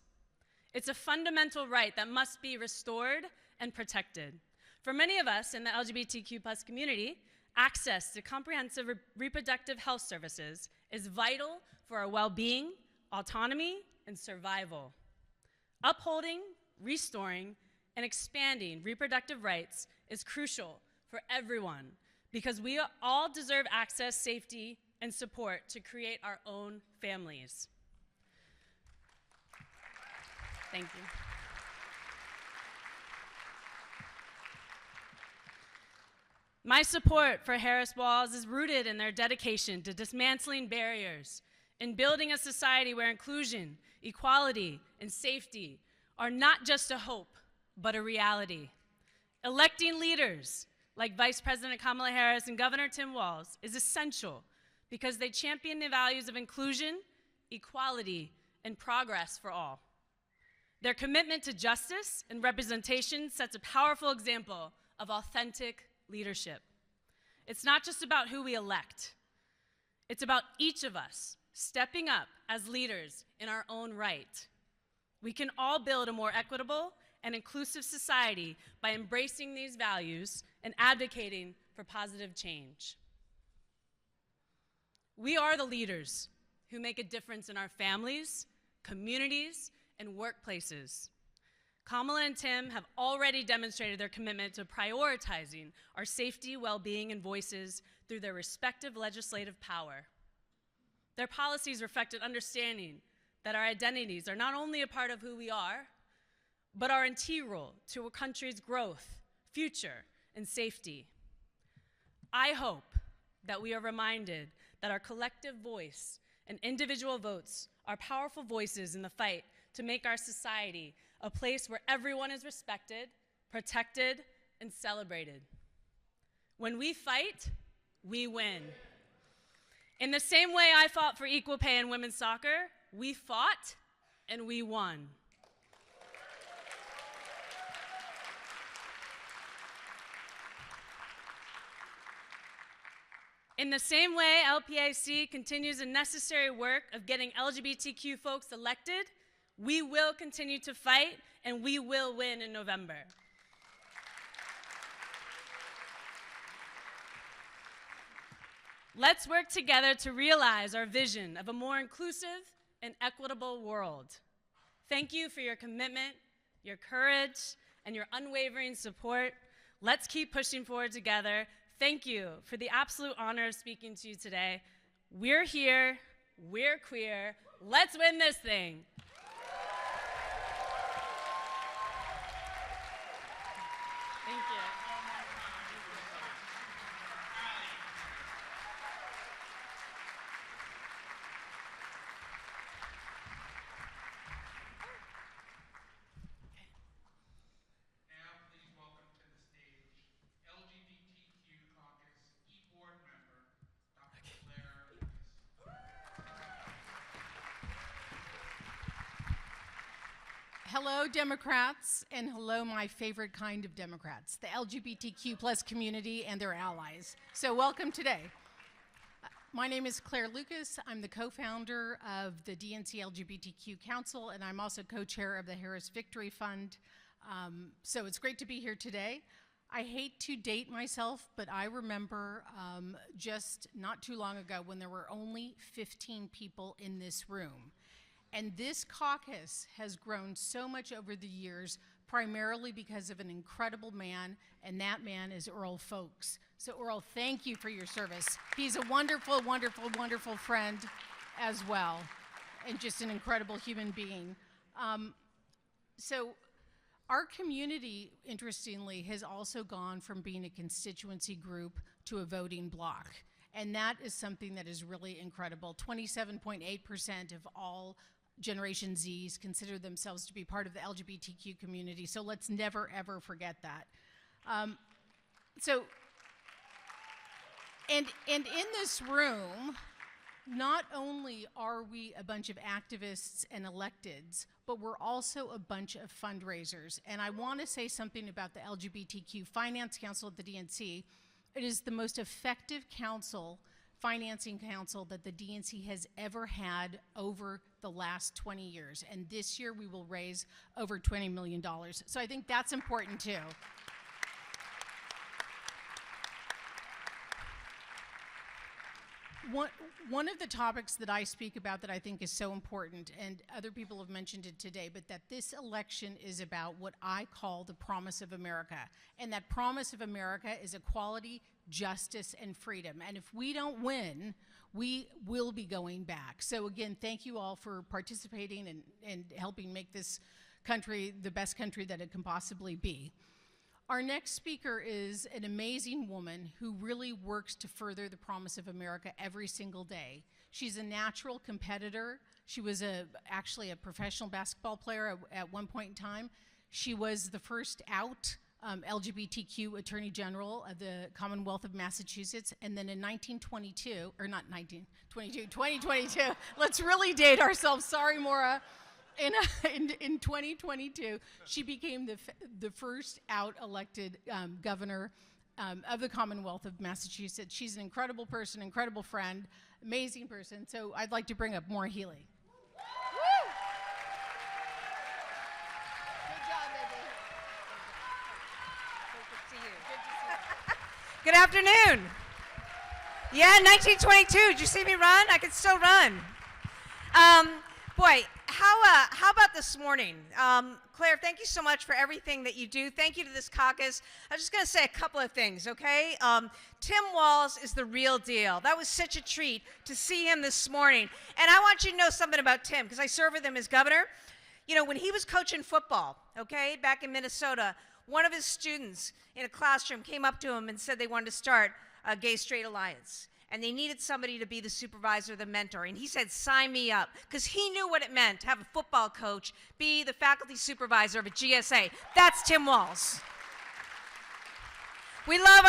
It's a fundamental right that must be restored and protected. For many of us in the LGBTQ+ community, access to comprehensive reproductive health services is vital for our well-being, autonomy, and survival. Upholding, restoring, and expanding reproductive rights is crucial for everyone because we all deserve access, safety, and support to create our own families. Thank you. My support for Harris Walls is rooted in their dedication to dismantling barriers and building a society where inclusion, equality, and safety are not just a hope, but a reality. Electing leaders like Vice President Kamala Harris and Governor Tim Walz is essential because they champion the values of inclusion, equality, and progress for all. Their commitment to justice and representation sets a powerful example of authentic leadership. It's not just about who we elect. It's about each of us stepping up as leaders in our own right. We can all build a more equitable and inclusive society by embracing these values and advocating for positive change. We are the leaders who make a difference in our families, communities, and workplaces. Kamala and Tim have already demonstrated their commitment to prioritizing our safety, well-being, and voices through their respective legislative power. Their policies reflect an understanding that our identities are not only a part of who we are, but are integral to a country's growth, future, and safety. I hope that we are reminded that our collective voice and individual votes are powerful voices in the fight to make our society a place where everyone is respected, protected, and celebrated. When we fight, we win. In the same way I fought for equal pay in women's soccer, we fought and we won. In the same way LPAC continues the necessary work of getting LGBTQ folks elected, we will continue to fight and we will win in November. Let's work together to realize our vision of a more inclusive and equitable world. Thank you for your commitment, your courage, and your unwavering support. Let's keep pushing forward together. Thank you for the absolute honor of speaking to you today. We're here, we're queer, let's win this thing. Thank you. Now, please welcome to the stage LGBTQ Caucus e-board member, Dr. Claire Lucas. Hello, Democrats, and hello, my favorite kind of Democrats, the LGBTQ plus community and their allies. So welcome today. My name is Claire Lucas. I'm the co-founder of the DNC LGBTQ Council, and I'm also co-chair of the Harris Victory Fund. So it's great to be here today. I hate to date myself, but I remember just not too long ago when there were only 15 people in this room. And this caucus has grown so much over the years, primarily because of an incredible man, and that man is Earl Folks. So Earl, thank you for your service. He's a wonderful, wonderful, wonderful friend as well, and just an incredible human being. So our community, interestingly, has also gone from being a constituency group to a voting bloc. And that is something that is really incredible. 27.8% of all Generation Zs consider themselves to be part of the LGBTQ community, so let's never, ever forget that. And in this room, not only are we a bunch of activists and electeds, but we're also a bunch of fundraisers. And I want to say something about the LGBTQ Finance Council at the DNC. It is the most effective financing council that the DNC has ever had over the last 20 years. And this year we will raise over $20 million. So I think that's important too. One of the topics that I speak about that I think is so important, and other people have mentioned it today, but that this election is about what I call the promise of America. And that promise of America is equality, justice, and freedom. And if we don't win, we will be going back. So again, thank you all for participating and helping make this country the best country that it can possibly be. Our next speaker is an amazing woman who really works to further the promise of America every single day. She's a natural competitor. She was actually a professional basketball player at one point in time. She was the first out LGBTQ Attorney General of the Commonwealth of Massachusetts. And then in 2022, let's really date ourselves, sorry, Maura. In 2022, she became the first out elected governor of the Commonwealth of Massachusetts. She's an incredible person, incredible friend, amazing person. So I'd like to bring up Maura Healey. Good afternoon. Yeah, 1922. Did you see me run? I can still run. Boy, how about this morning? Claire, thank you so much for everything that you do. Thank you to this caucus. I'm just going to say a couple of things, okay? Tim Walz is the real deal. That was such a treat to see him this morning. And I want you to know something about Tim, because I served with him as governor. You know, when he was coaching football, okay, back in Minnesota, one of his students in a classroom came up to him and said they wanted to start a gay-straight alliance. And they needed somebody to be the supervisor, the mentor. And he said, sign me up, because he knew what it meant to have a football coach be the faculty supervisor of a GSA. That's Tim Walz. We love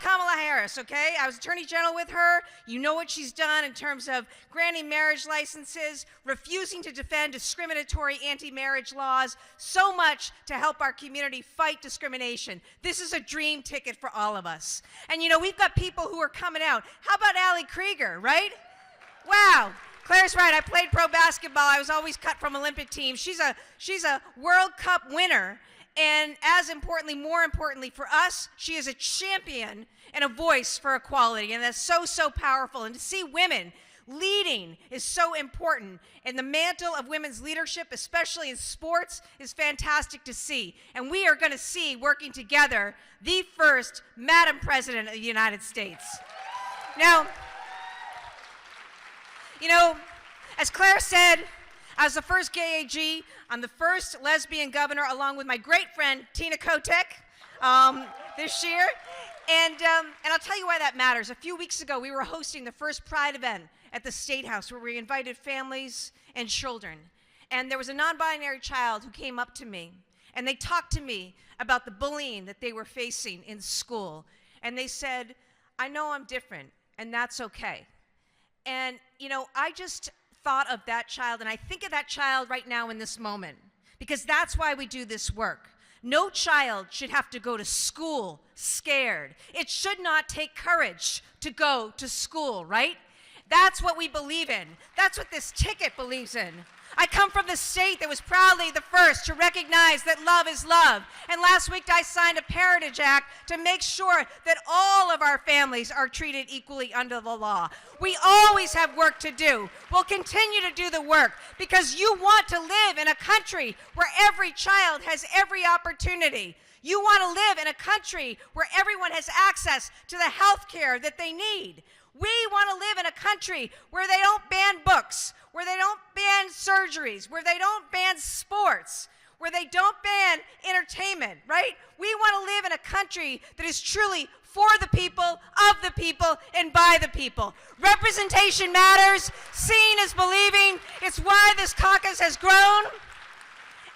Kamala Harris, okay? I was Attorney General with her. You know what she's done in terms of granting marriage licenses, refusing to defend discriminatory anti-marriage laws, so much to help our community fight discrimination. This is a dream ticket for all of us. And you know, we've got people who are coming out. How about Allie Krieger, right? Wow. Claire's right. I played pro basketball. I was always cut from Olympic teams. She's a World Cup winner. And as importantly, more importantly for us, she is a champion and a voice for equality. And that's so, so powerful. And to see women leading is so important. And the mantle of women's leadership, especially in sports, is fantastic to see. And we are going to see, working together, the first Madam President of the United States. Now, you know, as Claire said, I was the first gay AG. I'm the first lesbian governor, along with my great friend, Tina Kotek, this year. And I'll tell you why that matters. A few weeks ago, we were hosting the first Pride event at the State House, where we invited families and children. And there was a non-binary child who came up to me, and they talked to me about the bullying that they were facing in school. And they said, I know I'm different, and that's okay. And, you know, I just thought of that child, and I think of that child right now in this moment, because that's why we do this work. No child should have to go to school scared. It should not take courage to go to school, right? That's what we believe in. That's what this ticket believes in. I come from the state that was proudly the first to recognize that love is love. And last week I signed a Parentage Act to make sure that all of our families are treated equally under the law. We always have work to do. We'll continue to do the work because you want to live in a country where every child has every opportunity. You want to live in a country where everyone has access to the health care that they need. We want to live in a country where they don't ban books, where they don't ban surgeries, where they don't ban sports, where they don't ban entertainment, right? We want to live in a country that is truly for the people, of the people, and by the people. Representation matters. Seeing is believing. It's why this caucus has grown.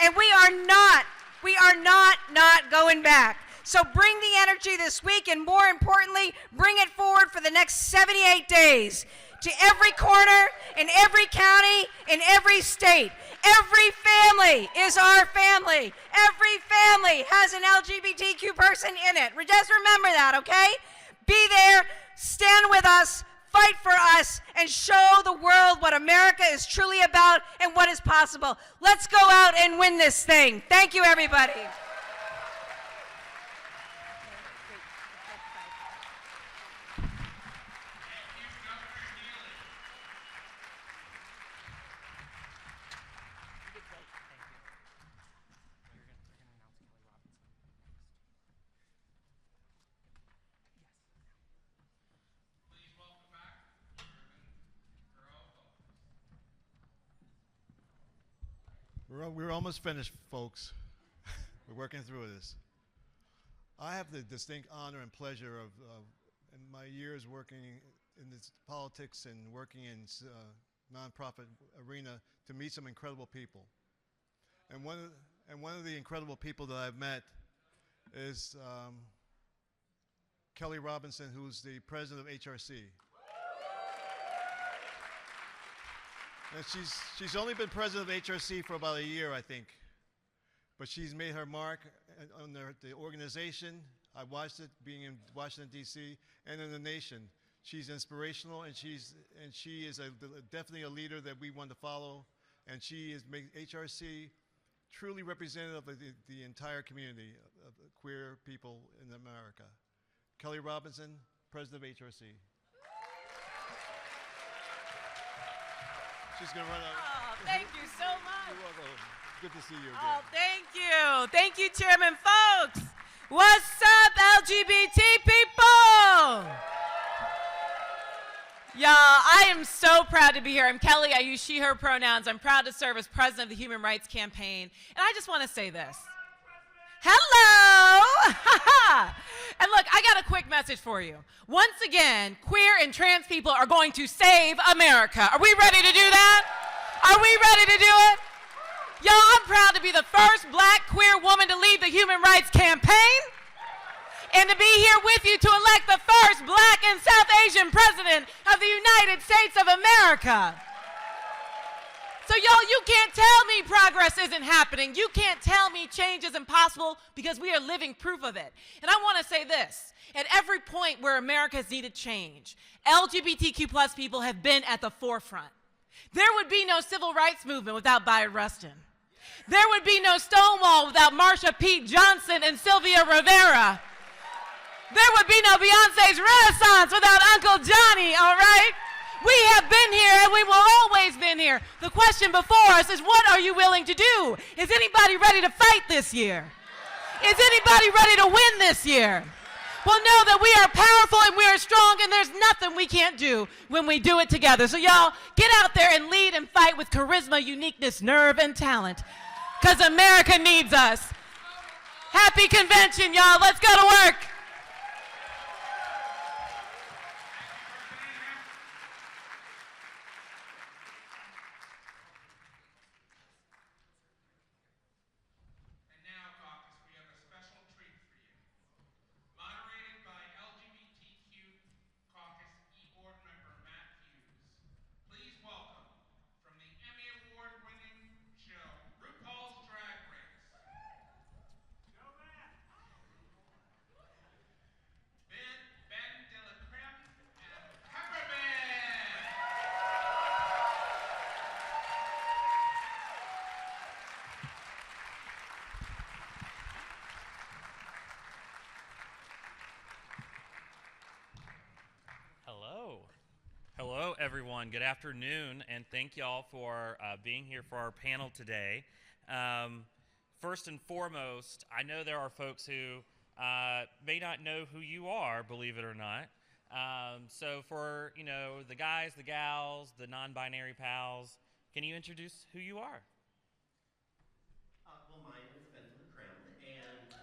And we are not going back. So bring the energy this week, and more importantly, bring it forward for the next 78 days to every corner, in every county, in every state. Every family is our family. Every family has an LGBTQ person in it. Just remember that, okay? Be there, stand with us, fight for us, and show the world what America is truly about and what is possible. Let's go out and win this thing. Thank you, everybody. We're almost finished, folks. We're working through this. I have the distinct honor and pleasure of in my years working in this politics and working in nonprofit arena to meet some incredible people. And one of the incredible people that I've met is Kelly Robinson, who's the president of HRC. And she's only been president of HRC for about a year, I think. But she's made her mark on the organization, I watched it being in Washington, D.C. and in the nation. She's inspirational, and she is definitely a leader that we want to follow. And she is HRC truly representative of the entire community of queer people in America. Kelly Robinson, President of HRC. She's going to run out. Oh, thank you so much. You're welcome. Good to see you again. Oh, thank you. Thank you, Chairman Folks. What's up, LGBT people? Y'all, I am so proud to be here. I'm Kelly. I use she, her pronouns. I'm proud to serve as president of the Human Rights Campaign. And I just want to say this. Hello. And look, I got a quick message for you. Once again, queer and trans people are going to save America. Are we ready to do that? Are we ready to do it? Y'all, I'm proud to be the first black queer woman to lead the Human Rights Campaign and to be here with you to elect the first black and South Asian president of the United States of America. So y'all, you can't tell me progress isn't happening. You can't tell me change isn't possible because we are living proof of it. And I want to say this. At every point where America has needed change, LGBTQ plus people have been at the forefront. There would be no civil rights movement without Bayard Rustin. There would be no Stonewall without Marsha P. Johnson and Sylvia Rivera. There would be no Beyonce's Renaissance without Uncle Johnny, all right? We have been here and we will always been here. The question before us is, what are you willing to do? Is anybody ready to fight this year? Is anybody ready to win this year? Well, know that we are powerful and we are strong and there's nothing we can't do when we do it together. So y'all, get out there and lead and fight with charisma, uniqueness, nerve, and talent. Because America needs us. Happy convention, y'all. Let's go to work. And now, Caucus, we have a special treat for you. Moderated by LGBTQ Caucus e-board member Matt Hughes. Please welcome, from the Emmy Award-winning show, RuPaul's Drag Race. Go Matt! Ben de la Creme and Peppermint! Hello. Hello, everyone. Good afternoon, and thank y'all for being here for our panel today. First and foremost, I know there are folks who may not know who you are, believe it or not. So for, the guys, the gals, the non-binary pals, can you introduce who you are? Well, my name is Ben de la Creme, and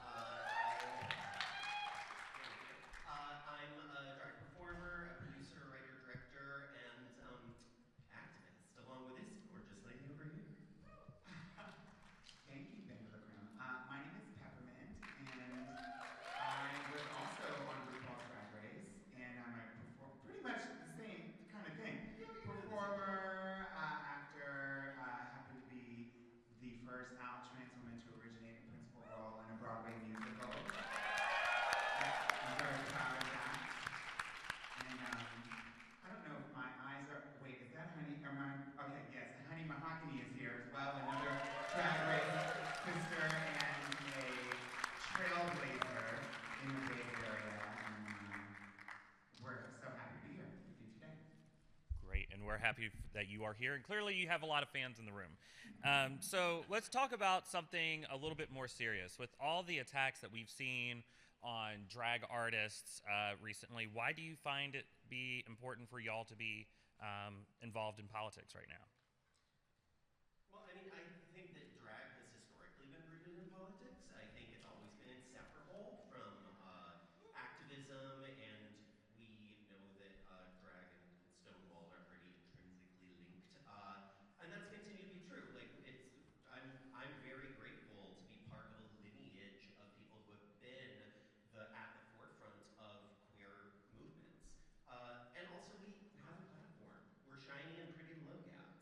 I'm a drag performer, a producer, writer, director, and activist, along with this gorgeous lady over here. Thank you, Ben de la Creme. My name is Peppermint, and I was also on RuPaul's Drag Race, and I'm pretty much the same kind of thing. Performer, actor, happened to be the first out trans woman to originate a principal role in a Broadway musical. I'm very proud of that. And I don't know if my eyes are, wait, is that Honey? Okay, yes, Honey Mahogany is here as well, another Drag Race sister and a trailblazer in the Bay Area. And we're so happy to be here with you today. Great, and we're happy that you are here, and clearly you have a lot of fans in the room. So let's talk about something a little bit more serious. With all the attacks that we've seen on drag artists recently, why do you find it be important for y'all to be involved in politics right now? Well, I mean, I think that drag has historically been rooted in politics. I think it's always been inseparable from activism, and we know that drag and Stonewall are pretty intrinsically linked. And that's continued to be true. Like, I'm very grateful to be part of a lineage of people who have been at the forefront of queer movements. And also, we have a platform. We're shiny and pretty to look at.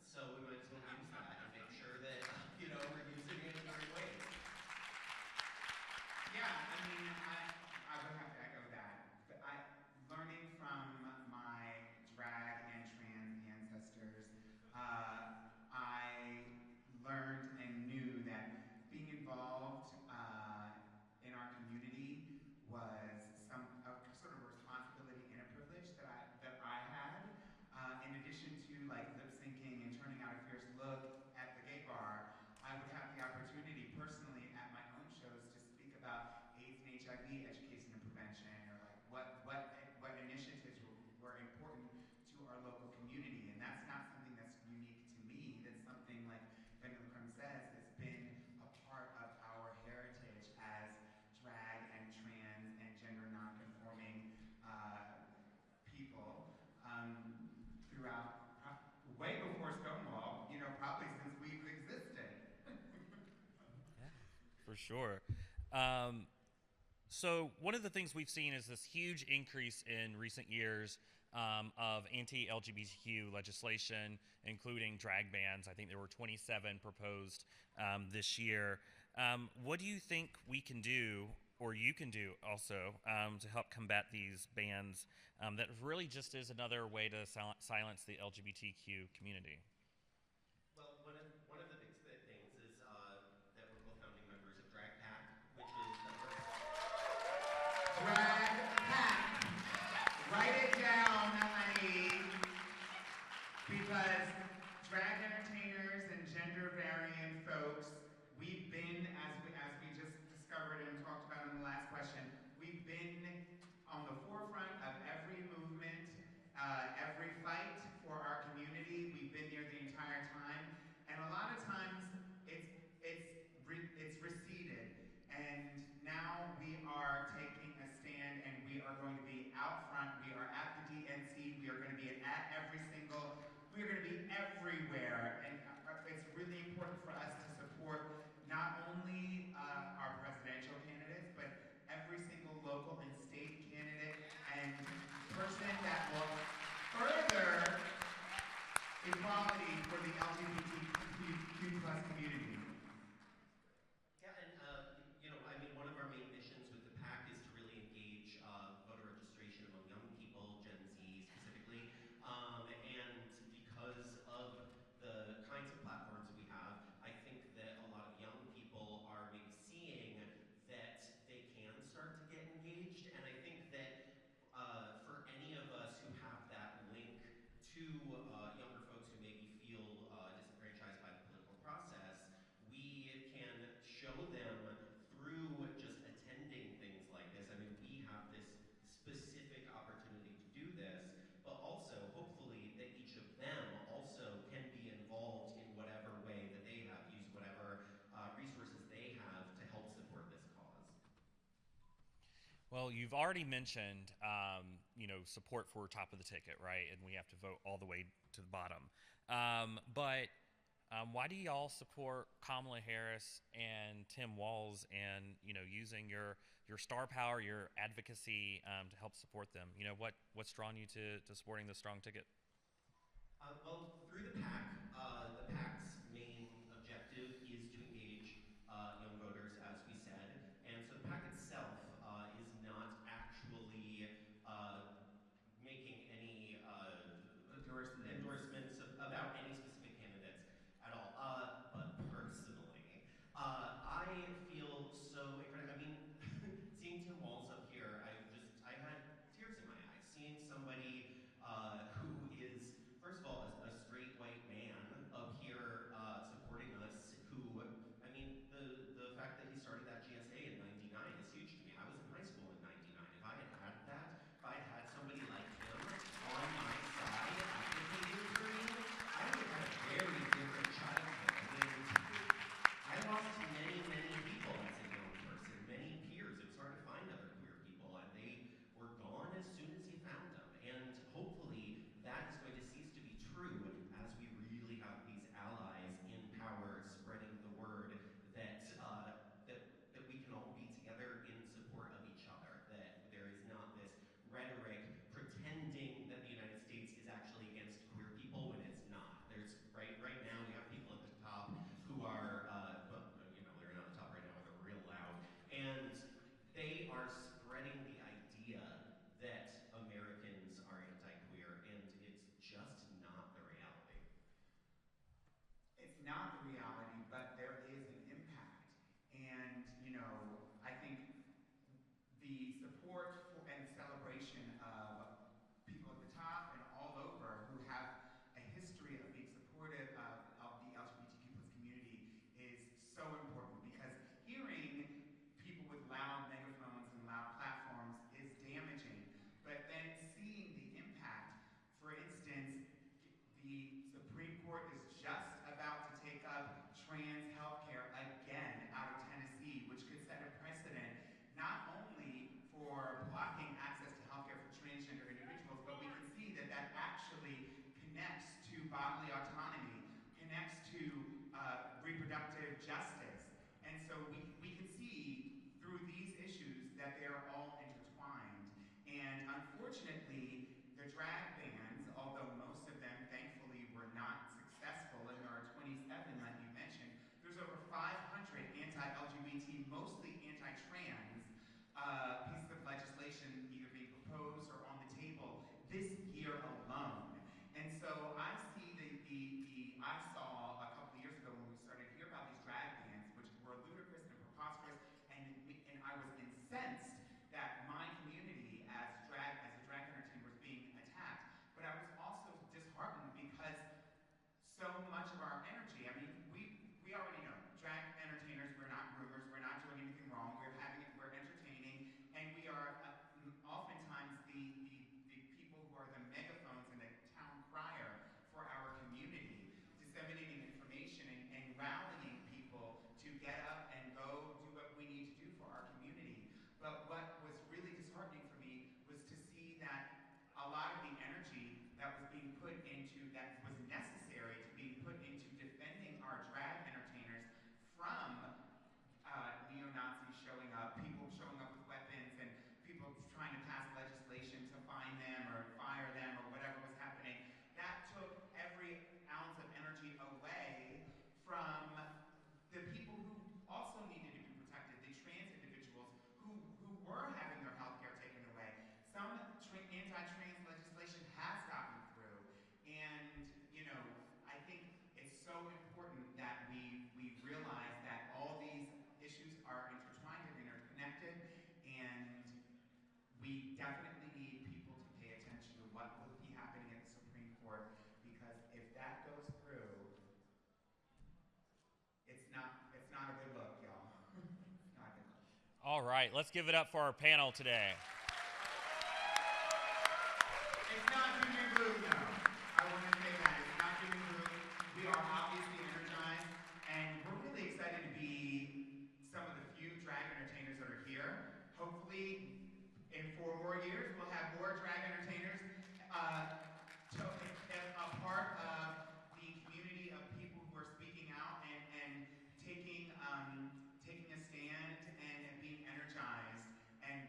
what initiatives were important to our local community. And that's not something that's unique to me. That's something, like Vendela Crumb says, has been a part of our heritage as drag and trans and gender nonconforming people throughout, way before Stonewall, probably since we've existed. For sure. So one of the things we've seen is this huge increase in recent years of anti-LGBTQ legislation, including drag bans. I think there were 27 proposed this year. What do you think we can do, or you can do also, to help combat these bans that really just is another way to silence the LGBTQ community? Well, one of the big things is that we're both founding members of Drag Pack, which is the first... Drag Pack. Write it down, honey. Because drag entertainers and gender variant folks, we've been, as we just discovered and talked about in the last question, we've been on the forefront of every movement, every fight for our community. We've been there the entire time, and a lot of times it's receded. And now we are taking a stand, and we are going to be out front. We are at the DNC. We are going to be at we are going to be everywhere. And it's really important for us to support not only our presidential candidates, but every single local and state candidate and person that will further equality for the LGBTQ plus community. Yeah, and one of our main missions with the PAC is to really engage voter registration among young people, Gen Z specifically, and because of the kinds of platforms we have, I think that a lot of young people are maybe seeing that they can start to get engaged, and I think that for any of us who have that link to younger folks who maybe feel disenfranchised by the political process, we can show them through just attending things like this. I mean, we have this specific opportunity to do this, but also, hopefully, that each of them also can be involved in whatever way that they have, use whatever resources they have to help support this cause. Well, you've already mentioned, support for top of the ticket, right? And we have to vote all the way to the bottom. But why do y'all support Kamala Harris and Tim Walz and, using your star power, your advocacy to help support them? What's drawn you to supporting the strong ticket? Well, through the PAC, the PAC's main objective is to engage young voters, as we said. And so the PAC itself is not actually making any endorsements about any specific candidates at all. But personally, I feel so incredible. I mean, seeing Tim Walz up here, I had tears in my eyes. Seeing somebody who is, first of all, a straight white man up put into, that was necessary to be put into defending our drag entertainers from neo-Nazis showing up, people showing up with weapons, and people trying to pass legislation to fine them or fire them or whatever was happening. That took every ounce of energy away from the people who also needed to be protected, the trans individuals who were having their health care taken away. Some anti-trans legislation has gotten through, and I think it's so important that we realize that all these issues are intertwined and interconnected, and we definitely need people to pay attention to what will be happening at the Supreme Court, because if that goes through, it's not a good look, y'all. It's not a good look. All right, let's give it up for our panel today. It's not doom and gloom, though. I want to say that. It's not doom and gloom. We are obviously energized, and we're really excited to be some of the few drag entertainers that are here. Hopefully, in 4 more years, we'll have more drag entertainers a part of the community of people who are speaking out and taking a stand and being energized and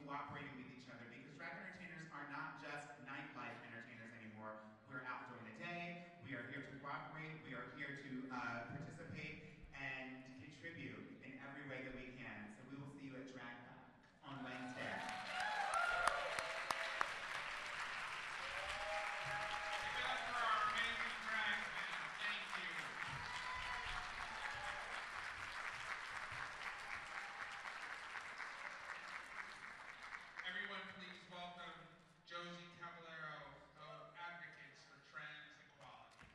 cooperating with each other, because drag entertainers are not just nightlife entertainers anymore. We're out during the day. We are here to cooperate. We are here to participate and contribute in every way that we can. So we will see you at Drag Back on Wednesday. Everyone, please welcome Josie Caballero of Advocates for Trans Equality.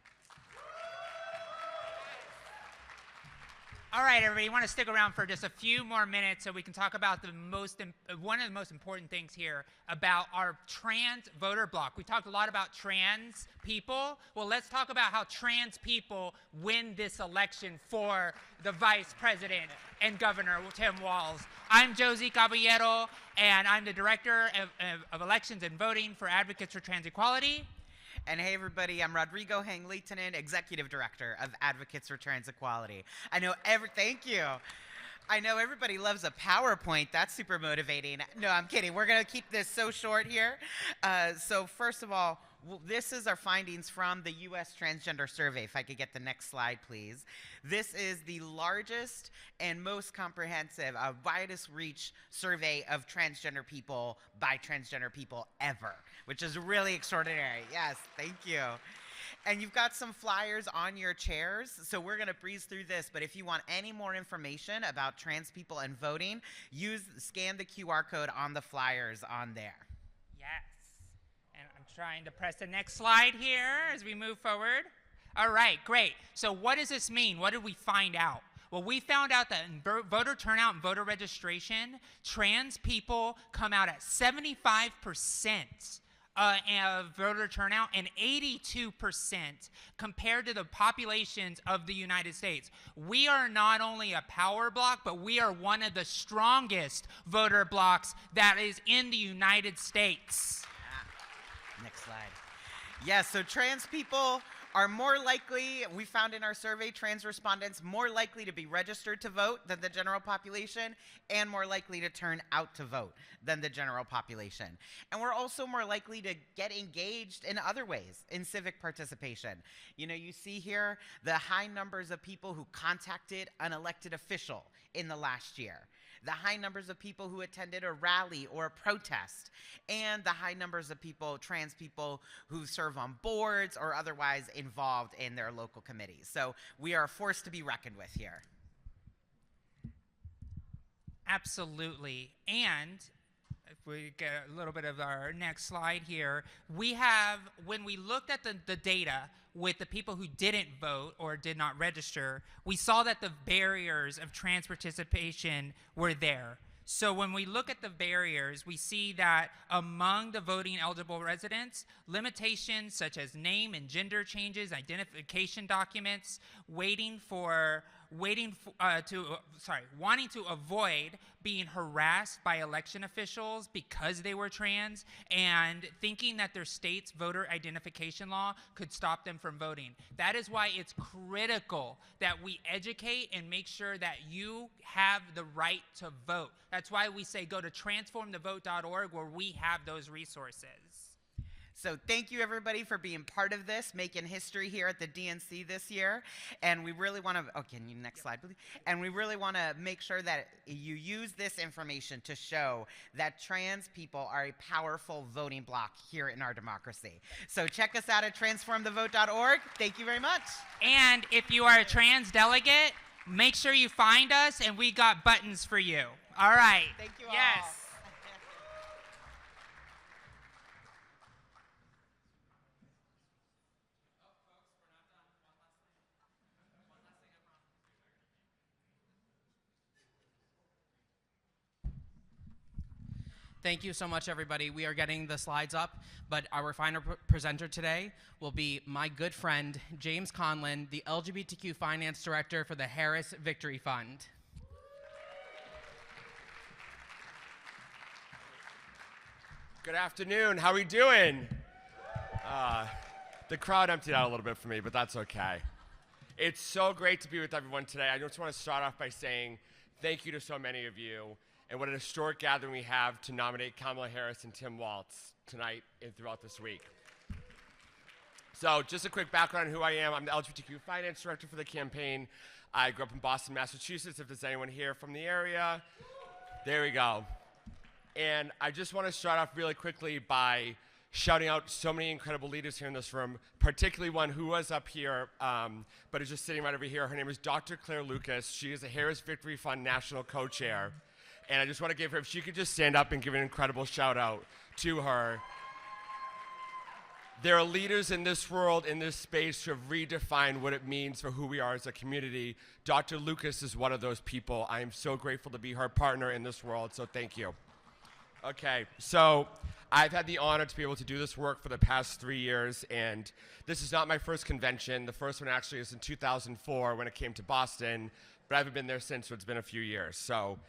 All right, everybody, you want to stick around for just a few more minutes so we can talk about one of the most important things here about our trans voter bloc. We talked a lot about trans people. Well, let's talk about how trans people win this election for the vice president and Governor Tim Walz. I'm Josie Caballero, and I'm the Director of Elections and Voting for Advocates for Trans Equality. And hey everybody, I'm Rodrigo Hang-Leitonen, Executive Director of Advocates for Trans Equality. Thank you. I know everybody loves a PowerPoint. That's super motivating. No, I'm kidding. We're going to keep this so short here. So first of all, this is our findings from the U.S. Transgender Survey. If I could get the next slide, please. This is the largest and most comprehensive, widest reach survey of transgender people by transgender people ever, which is really extraordinary. Yes, thank you. And you've got some flyers on your chairs, so we're going to breeze through this, but if you want any more information about trans people and voting, scan the QR code on the flyers on there. Yes. And I'm trying to press the next slide here as we move forward. All right, great. So what does this mean? What did we find out? Well, we found out that in voter turnout and voter registration, trans people come out at 75% of voter turnout and 82% compared to the populations of the United States. We are not only a power bloc, but we are one of the strongest voter blocs that is in the United States. Next slide. Yes, so trans people are more likely, we found in our survey, trans respondents more likely to be registered to vote than the general population and more likely to turn out to vote than the general population. And we're also more likely to get engaged in other ways in civic participation. You know, you see here the high numbers of people who contacted an elected official in the last year, the high numbers of people who attended a rally or a protest, and the high numbers of people, trans people, who serve on boards or otherwise involved in their local committees. So we are a force to be reckoned with here. Absolutely. And if we get a little bit of our next slide here, we have, when we looked at the data with the people who didn't vote or did not register, we saw that the barriers of trans participation were there. So when we look at the barriers, we see that among the voting eligible residents, limitations such as name and gender changes, identification documents, waiting for wanting to avoid being harassed by election officials because they were trans and thinking that their state's voter identification law could stop them from voting. That is why it's critical that we educate and make sure that you have the right to vote. That's why we say go to transformthevote.org where we have those resources. So thank you everybody for being part of this, making history here at the DNC this year. And we really want to, can you next slide please? And we really want to make sure that you use this information to show that trans people are a powerful voting bloc here in our democracy. So check us out at transformthevote.org. Thank you very much. And if you are a trans delegate, make sure you find us and we got buttons for you. All right. Thank you all. Yes. Thank you so much, everybody. We are getting the slides up, but our final presenter today will be my good friend, James Conlon, the LGBTQ Finance Director for the Harris Victory Fund. Good afternoon. How are we doing? The crowd emptied out a little bit for me, but that's okay. It's so great to be with everyone today. I just want to start off by saying thank you to so many of you, and what an historic gathering we have to nominate Kamala Harris and Tim Walz tonight and throughout this week. So just a quick background on who I am. I'm the LGBTQ Finance Director for the campaign. I grew up in Boston, Massachusetts, if there's anyone here from the area. There we go. And I just want to start off really quickly by shouting out so many incredible leaders here in this room, particularly one who was up here, but is just sitting right over here. Her name is Dr. Claire Lucas. She is the Harris Victory Fund National Co-Chair. And I just want to give her, if she could just stand up and give an incredible shout out to her. There are leaders in this world, in this space, who have redefined what it means for who we are as a community. Dr. Lucas is one of those people. I am so grateful to be her partner in this world, so thank you. Okay, so I've had the honor to be able to do this work for the past 3 years, and this is not my first convention. The first one actually is in 2004 when it came to Boston, but I haven't been there since, so it's been a few years. So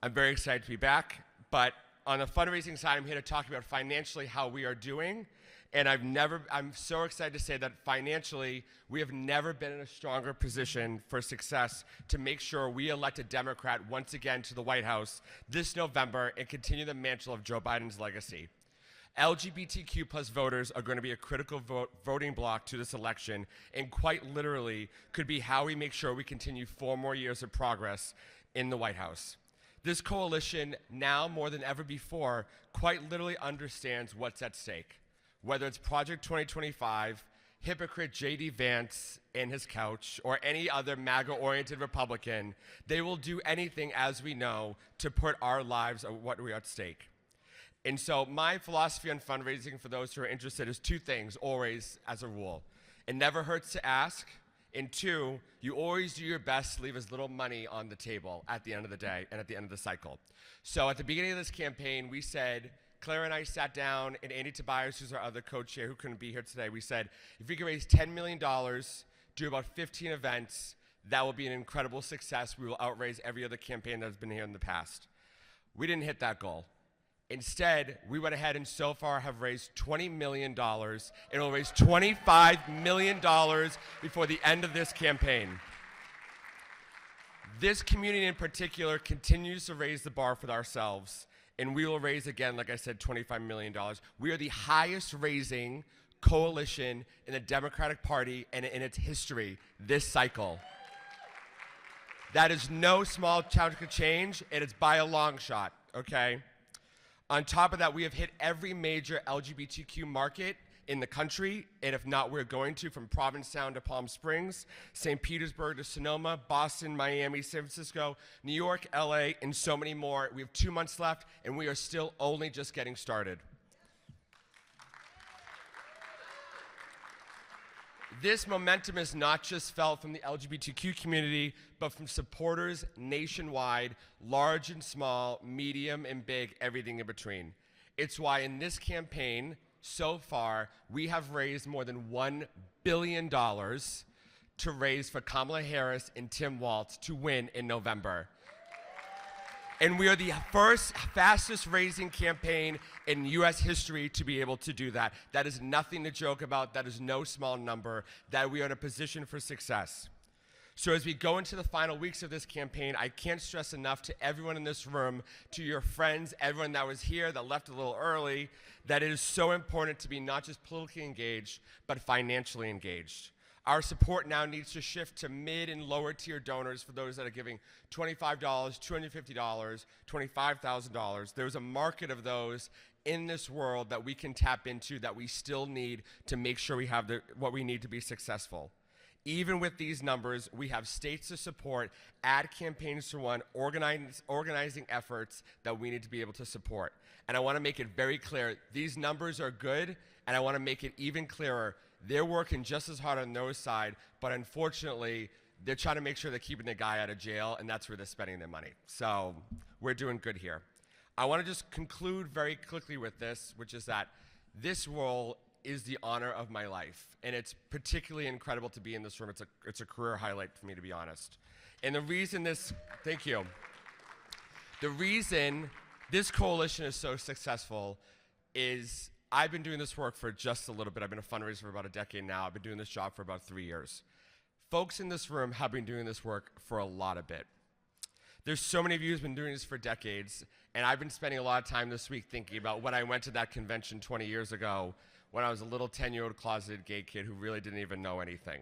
I'm very excited to be back, but on the fundraising side, I'm here to talk about financially how we are doing, and I'm so excited to say that financially, we have never been in a stronger position for success to make sure we elect a Democrat once again to the White House this November and continue the mantle of Joe Biden's legacy. LGBTQ plus voters are going to be a critical voting bloc to this election, and quite literally could be how we make sure we continue 4 more years of progress in the White House. This coalition, now more than ever before, quite literally understands what's at stake. Whether it's Project 2025, hypocrite J.D. Vance and his couch, or any other MAGA-oriented Republican, they will do anything, as we know, to put our lives at what we are at stake. And so my philosophy on fundraising for those who are interested is 2 things, always as a rule. It never hurts to ask, and 2, you always do your best to leave as little money on the table at the end of the day and at the end of the cycle. So at the beginning of this campaign, we said, Claire and I sat down, and Andy Tobias, who's our other co-chair who couldn't be here today, we said, if we could raise $10 million, do about 15 events, that will be an incredible success. We will outraise every other campaign that has been here in the past. We didn't hit that goal. Instead, we went ahead and so far have raised $20 million, and we'll raise $25 million before the end of this campaign. This community in particular continues to raise the bar for ourselves, and we will raise again, like I said, $25 million. We are the highest raising coalition in the Democratic Party and in its history this cycle. That is no small chunk of change, and it's by a long shot, okay? On top of that, we have hit every major LGBTQ market in the country, and if not, we're going to, from Provincetown to Palm Springs, St. Petersburg to Sonoma, Boston, Miami, San Francisco, New York, LA, and so many more. We have 2 months left, and we are still only just getting started. This momentum is not just felt from the LGBTQ community, but from supporters nationwide, large and small, medium and big, everything in between. It's why in this campaign, so far, we have raised more than $1 billion to raise for Kamala Harris and Tim Walz to win in November. And we are the first fastest raising campaign in US history to be able to do that. That is nothing to joke about. That is no small number. That we are in a position for success. So as we go into the final weeks of this campaign, I can't stress enough to everyone in this room, to your friends, everyone that was here that left a little early, that it is so important to be not just politically engaged, but financially engaged. Our support now needs to shift to mid and lower tier donors for those that are giving $25, $250, $25,000. There's a market of those in this world that we can tap into that we still need to make sure we have what we need to be successful. Even with these numbers, we have states to support, ad campaigns to run, organizing efforts that we need to be able to support. And I want to make it very clear, these numbers are good, and I want to make it even clearer. They're working just as hard on their side, but unfortunately, they're trying to make sure they're keeping the guy out of jail, and that's where they're spending their money. So we're doing good here. I want to just conclude very quickly with this, which is that this role is the honor of my life, and it's particularly incredible to be in this room. It's a career highlight for me, to be honest. And the reason thank you. The reason this coalition is so successful is I've been doing this work for just a little bit. I've been a fundraiser for about a decade now. I've been doing this job for about 3 years. Folks in this room have been doing this work for a lot of bit. There's so many of you who've been doing this for decades, and I've been spending a lot of time this week thinking about when I went to that convention 20 years ago when I was a little 10-year-old closeted gay kid who really didn't even know anything.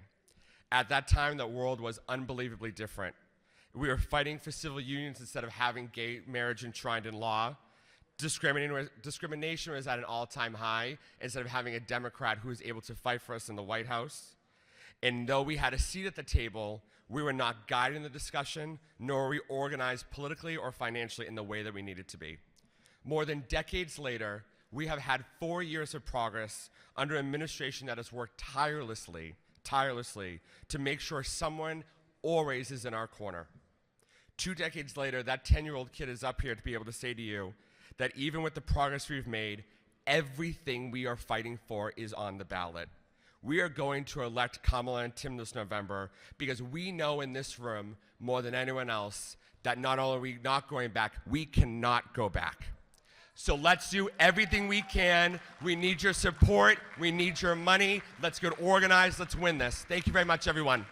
At that time, the world was unbelievably different. We were fighting for civil unions instead of having gay marriage enshrined in law. Discrimination was at an all-time high instead of having a Democrat who was able to fight for us in the White House. And though we had a seat at the table, we were not guiding the discussion, nor were we organized politically or financially in the way that we needed to be. More than decades later, we have had 4 years of progress under an administration that has worked tirelessly to make sure someone always is in our corner. 2 decades later, that 10-year-old kid is up here to be able to say to you that even with the progress we've made, everything we are fighting for is on the ballot. We are going to elect Kamala and Tim this November because we know in this room, more than anyone else, that not only are we not going back, we cannot go back. So let's do everything we can. We need your support. We need your money. Let's get organized. Let's win this. Thank you very much, everyone.